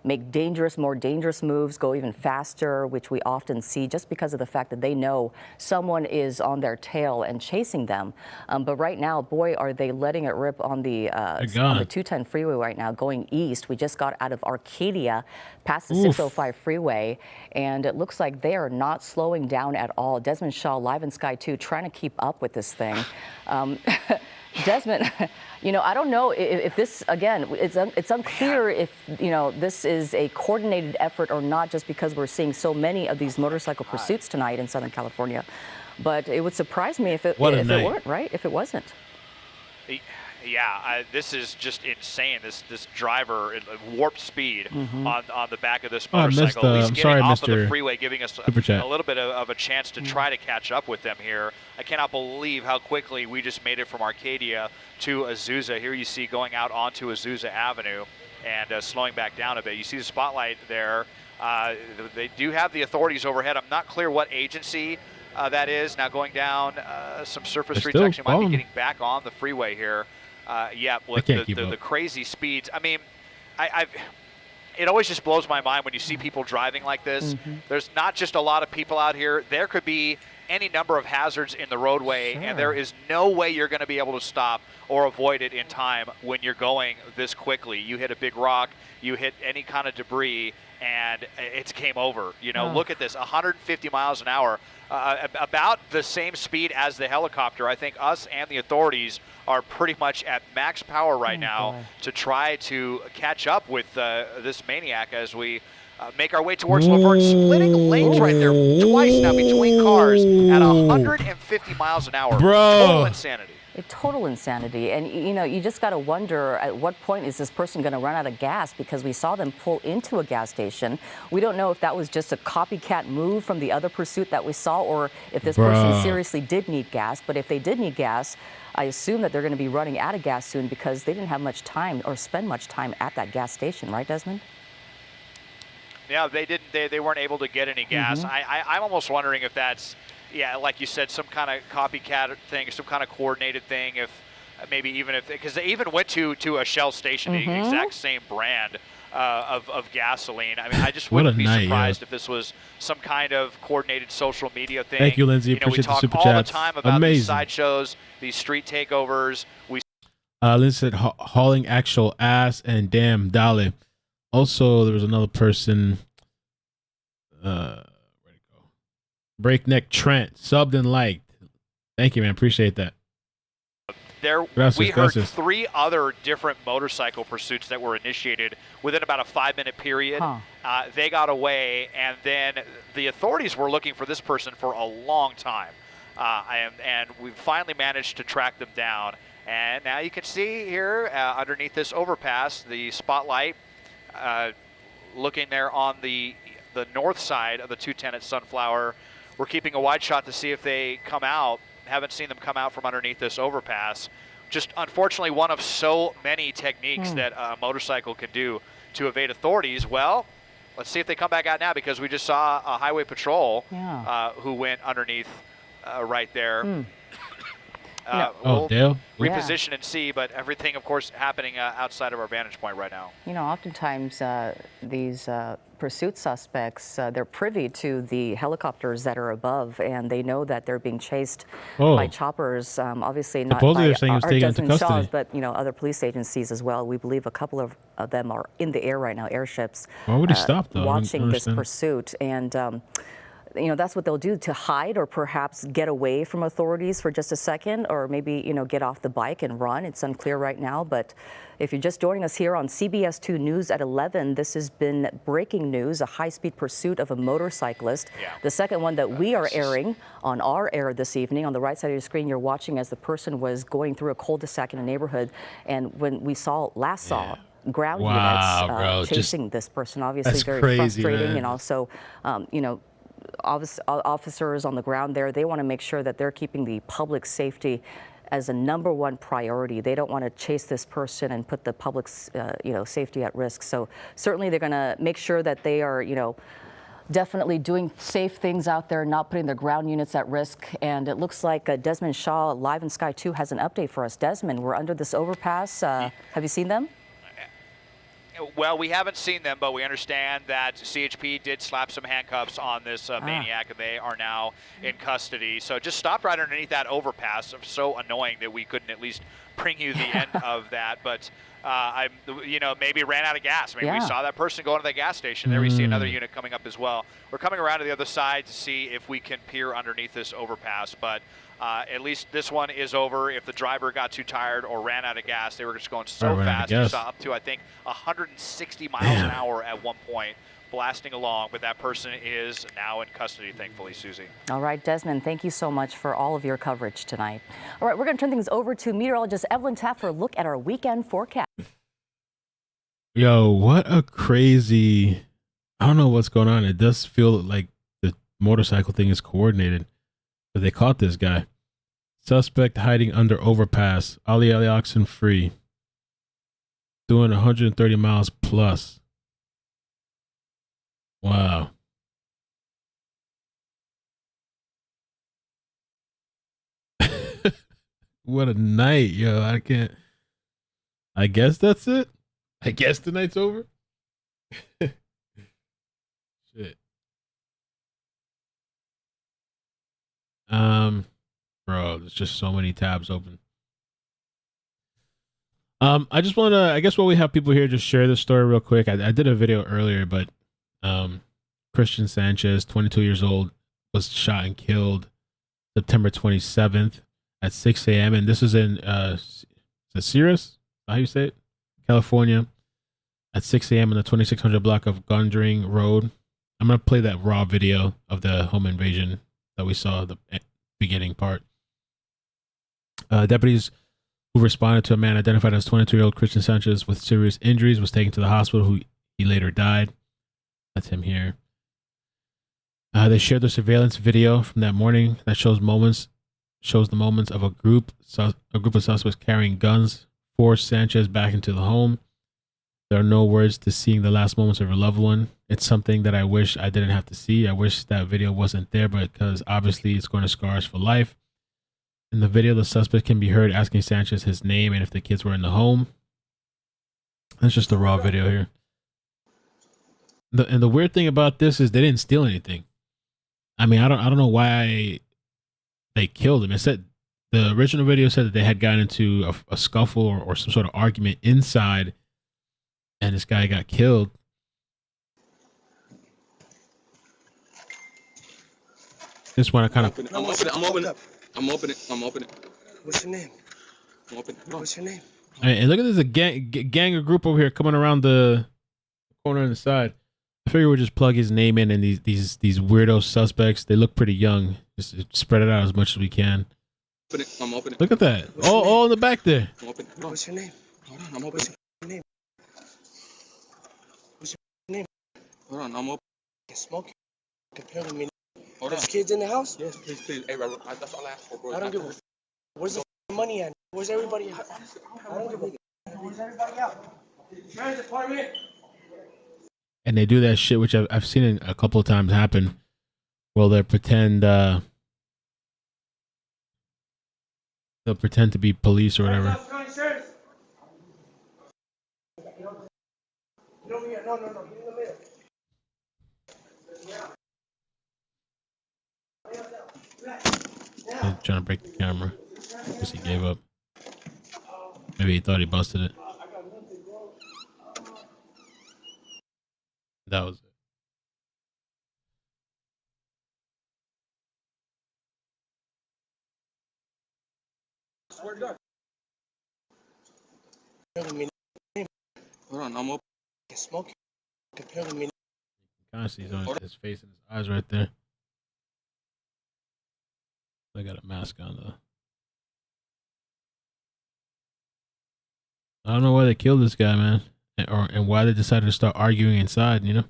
make more dangerous moves, go even faster, which we often see just because of the fact that they know someone is on their tail and chasing them. But right now, boy, are they letting it rip on the 210 freeway right now going east. We just got out of Arcadia past the 605 freeway, and it looks like they are not slowing down at all. Desmond Shaw, live in Sky 2, trying to keep up with this thing. Desmond, I don't know if this, again, it's unclear if, this is a coordinated effort or not, just because we're seeing so many of these motorcycle pursuits tonight in Southern California. But it would surprise me if it weren't, right? If it wasn't. Yeah, this is just insane. This driver at warp speed on the back of this motorcycle. At least getting off of the freeway, giving us a little bit of a chance to try to catch up with them here. I cannot believe how quickly we just made it from Arcadia to Azusa. Here you see going out onto Azusa Avenue and slowing back down a bit. You see the spotlight there. They do have the authorities overhead. I'm not clear what agency that is. Now going down some surface streets, actually might be getting back on the freeway here. With the crazy speeds. I mean, it always just blows my mind when you see people driving like this. There's not just a lot of people out here. There could be any number of hazards in the roadway, and there is no way you're going to be able to stop or avoid it in time when you're going this quickly. You hit a big rock, you hit any kind of debris, and it's game over. Look at this, 150 miles an hour, about the same speed as the helicopter. I think us and the authorities are pretty much at max power right now to try to catch up with this maniac as we make our way towards Laverne, splitting lanes right there twice now between cars at 150 miles an hour. Total insanity. Total insanity. And, you just got to wonder at what point is this person going to run out of gas, because we saw them pull into a gas station. We don't know if that was just a copycat move from the other pursuit that we saw, or if this person seriously did need gas. But if they did need gas, I assume that they're going to be running out of gas soon, because they didn't have much time or spend much time at that gas station. Right, Desmond? Yeah, they didn't. They weren't able to get any gas. I'm almost wondering if that's, like you said, some kind of copycat thing, some kind of coordinated thing. If maybe even because they even went to a Shell station, the exact same brand of gasoline. I mean, I just wouldn't be surprised if this was some kind of coordinated social media thing. Thank you, Lindsay. We talk all the time about these sideshows, these street takeovers. Lindsay said hauling actual ass and damn Dolly. Also, there was another person. Where'd it go? Breakneck Trent subbed and liked. Thank you, man. Appreciate that. We heard 3 other different motorcycle pursuits that were initiated within about a 5-minute period. They got away, and then the authorities were looking for this person for a long time, and we finally managed to track them down. And now you can see here underneath this overpass, the spotlight. Looking there on the north side of the 210 at Sunflower. We're keeping a wide shot to see if they come out haven't seen them come out from underneath this overpass. Just unfortunately one of so many techniques that a motorcycle can do to evade authorities. Well, let's see if they come back out now, because we just saw a highway patrol who went underneath right there. We'll Dale? reposition and see, but everything, of course, happening outside of our vantage point right now. You know, oftentimes these pursuit suspects, they're privy to the helicopters that are above, and they know that they're being chased by choppers. Obviously, not by Desmond Shaw's, but you know, other police agencies as well. We believe a couple of them are in the air right now, airships. Why would he stop though? Watching this pursuit, and you know, that's what they'll do to hide or perhaps get away from authorities for just a second, or maybe, you know, get off the bike and run. It's unclear right now, but if you're just joining us here on CBS 2 News at 11, this has been breaking news, a high-speed pursuit of a motorcyclist. The second one that we are airing on our air this evening. On the right side of your screen, you're watching as the person was going through a cul-de-sac in a neighborhood, and when we saw ground units chasing this person, obviously very frustrating, and also, you know, officers on the ground there, they want to make sure that they're keeping the public safety as a #1 priority. They don't want to chase this person and put the public's you know, safety at risk. So certainly they're going to make sure that they are, you know, definitely doing safe things out there, not putting their ground units at risk. And it looks like Desmond Shaw, live in Sky 2, has an update for us. Desmond, we're under this overpass. Have you seen them? Well, we haven't seen them, but we understand that CHP did slap some handcuffs on this maniac, and they are now in custody. So just stopped right underneath that overpass. So annoying that we couldn't at least bring you the end of that. But you know, maybe ran out of gas. I mean, we saw that person go into the gas station. There we see another unit coming up as well. We're coming around to the other side to see if we can peer underneath this overpass. But at least this one is over. If the driver got too tired or ran out of gas, they were just going so fast. We saw up to, I think, 160 miles an hour at one point, blasting along. But that person is now in custody, thankfully, Susie. All right, Desmond, thank you so much for all of your coverage tonight. All right, we're going to turn things over to meteorologist Evelyn Taft for a look at our weekend forecast. Yo, what a crazy... I don't know what's going on. It does feel like the motorcycle thing is coordinated. But they caught this guy. Suspect hiding under overpass. Ali oxen free. Doing 130 miles plus. Wow. What a night, yo. I guess that's it. I guess the night's over. Shit. Bro, there's just so many tabs open. I just want to, I guess while we have people here, just share this story real quick. I did a video earlier, but Christian Sanchez, 22 years old, was shot and killed September 27th at 6 a.m. And this is in Sirius, how you say it? California, at 6 a.m. on the 2600 block of Gondring Road. I'm going to play that raw video of the home invasion that we saw, the beginning part. Deputies who responded to a man identified as 22-year-old Christian Sanchez with serious injuries was taken to the hospital, who he later died. That's him here. They shared the surveillance video from that morning that shows the moments of a group of suspects carrying guns forced Sanchez back into the home. There are no words to seeing the last moments of her loved one. It's something that I wish I didn't have to see. I wish that video wasn't there, because obviously it's going to scar us for life. In the video, the suspect can be heard asking Sanchez his name and if the kids were in the home. That's just the raw video here. And the weird thing about this is they didn't steal anything. I mean, I don't know why they killed him. It said the original video said that they had gotten into a scuffle or some sort of argument inside, and this guy got killed. This one I kind of... I'm opening it. What's your name? I'm opening it. What's your name? And look at this, a gang or group over here coming around the corner on the side. I figure we'll just plug his name in, and these weirdo suspects, they look pretty young. Just spread it out as much as we can. I'm opening. Look at that. All in the back there. What's your name? Hold on, I'm opening. What's your name? What's your name? Hold on, I'm opening. Smoke. Compare with me. Hold on. There's kids in the house? Yes, please, please. Hey, bro, that's all I asked for, bro. I don't give a f. Where's the money at? Where's everybody? I don't give a f. Where's everybody out? Sheriff's Department. And they do that shit, which I've seen it a couple of times happen. Well, they'll pretend to be police or whatever. No. Get in the middle. He's trying to break the camera because he gave up. Maybe he thought he busted it. That was it. Swear to God. Hold on, I'm up. Smoke. Comparing me. Kind of sees on his face and his eyes right there. I got a mask on though. I don't know why they killed this guy, man, and why they decided to start arguing inside. You know.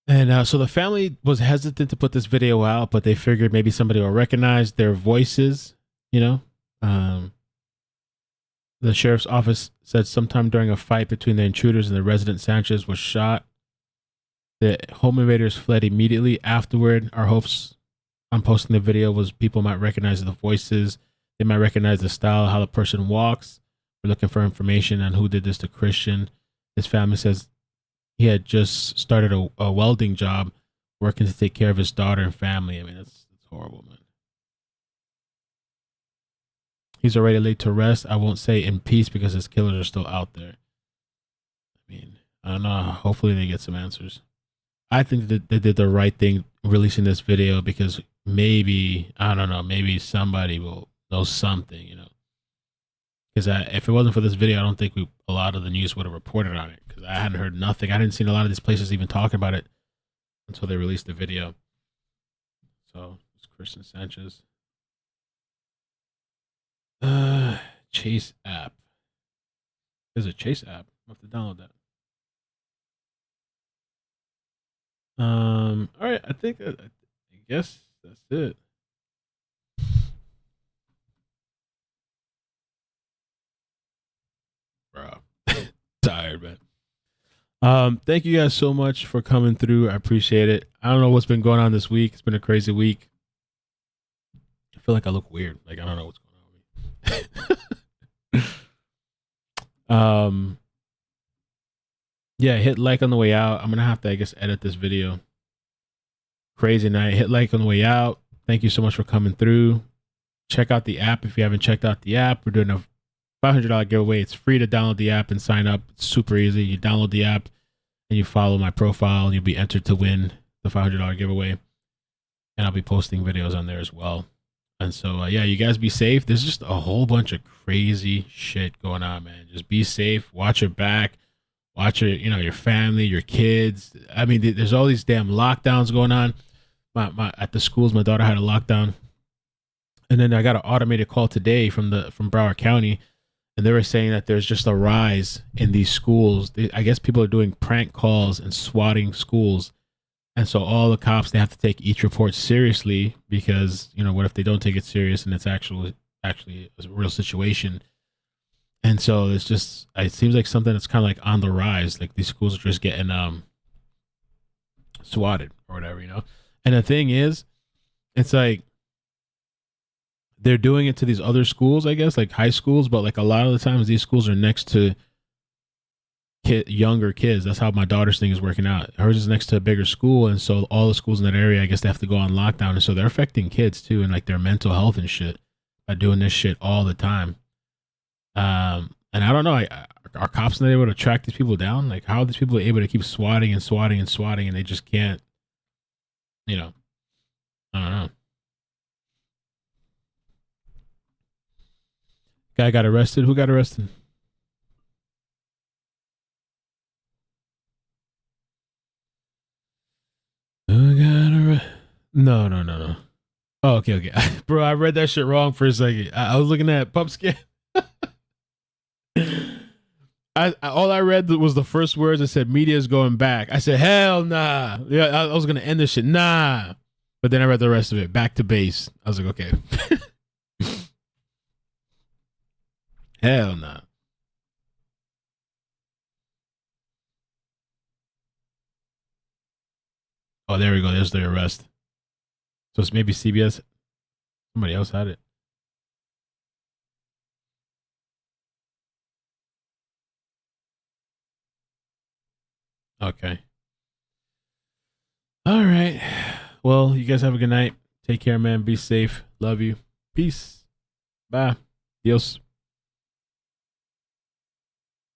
And so the family was hesitant to put this video out, but they figured maybe somebody will recognize their voices, you know. The sheriff's office said sometime during a fight between the intruders and the resident, Sanchez was shot. The home invaders fled immediately afterward. Our hopes on posting the video was people might recognize the voices. They might recognize the style, how the person walks. We're looking for information on who did this to Christian. His family says he had just started a welding job, working to take care of his daughter and family. I mean, that's horrible, man. He's already laid to rest. I won't say in peace because his killers are still out there. I mean, I don't know. Hopefully they get some answers. I think that they did the right thing releasing this video because maybe, I don't know, maybe somebody will know something, you know. Because if it wasn't for this video, I don't think a lot of the news would have reported on it. Because I hadn't heard nothing. I hadn't seen a lot of these places even talking about it until they released the video. So it's Christian Sanchez. Chase app. There's a Chase app. I have to download that. All right. I guess that's it. Bro, tired, man. Thank you guys so much for coming through. I appreciate it. I don't know what's been going on this week. It's been a crazy week. I feel like I look weird. Like I don't know what's going on with me. Yeah, hit like on the way out. I'm gonna have to, I guess, edit this video. Crazy night. Hit like on the way out. Thank you so much for coming through. Check out the app if you haven't checked out the app. We're doing a $500 giveaway. It's free to download the app and sign up. It's super easy. You download the app and you follow my profile and you'll be entered to win the $500 giveaway. And I'll be posting videos on there as well. And so, yeah, you guys be safe. There's just a whole bunch of crazy shit going on, man. Just be safe. Watch your back. Watch your, your family, your kids. I mean, there's all these damn lockdowns going on. At the schools, my daughter had a lockdown. And then I got an automated call today from Broward County. And they were saying that there's just a rise in these schools. I guess people are doing prank calls and swatting schools. And so all the cops, they have to take each report seriously because, what if they don't take it serious and it's actually a real situation? And so it seems like something that's kind of like on the rise. Like these schools are just getting swatted or whatever, And the thing is, it's like they're doing it to these other schools, I guess, like high schools. But like a lot of the times these schools are next to younger kids. That's how my daughter's thing is working out. Hers is next to a bigger school. And so all the schools in that area, I guess they have to go on lockdown. And so they're affecting kids too and like their mental health and shit by doing this shit all the time. And I don't know, are cops not able to track these people down? Like, how are these people able to keep swatting and swatting and swatting and they just can't, I don't know. Guy got arrested. Who got arrested? No. Oh, okay. Bro, I read that shit wrong for a second. I was looking at Pup Scan. All I read was the first words that said media is going back. I said, hell nah. Yeah, I was gonna end this shit. Nah. But then I read the rest of it. Back to base. I was like, okay. Hell nah. Oh, there we go. There's the arrest. So it's maybe CBS. Somebody else had it. Okay. All right. Well, you guys have a good night. Take care, man. Be safe. Love you. Peace. Bye. Adios.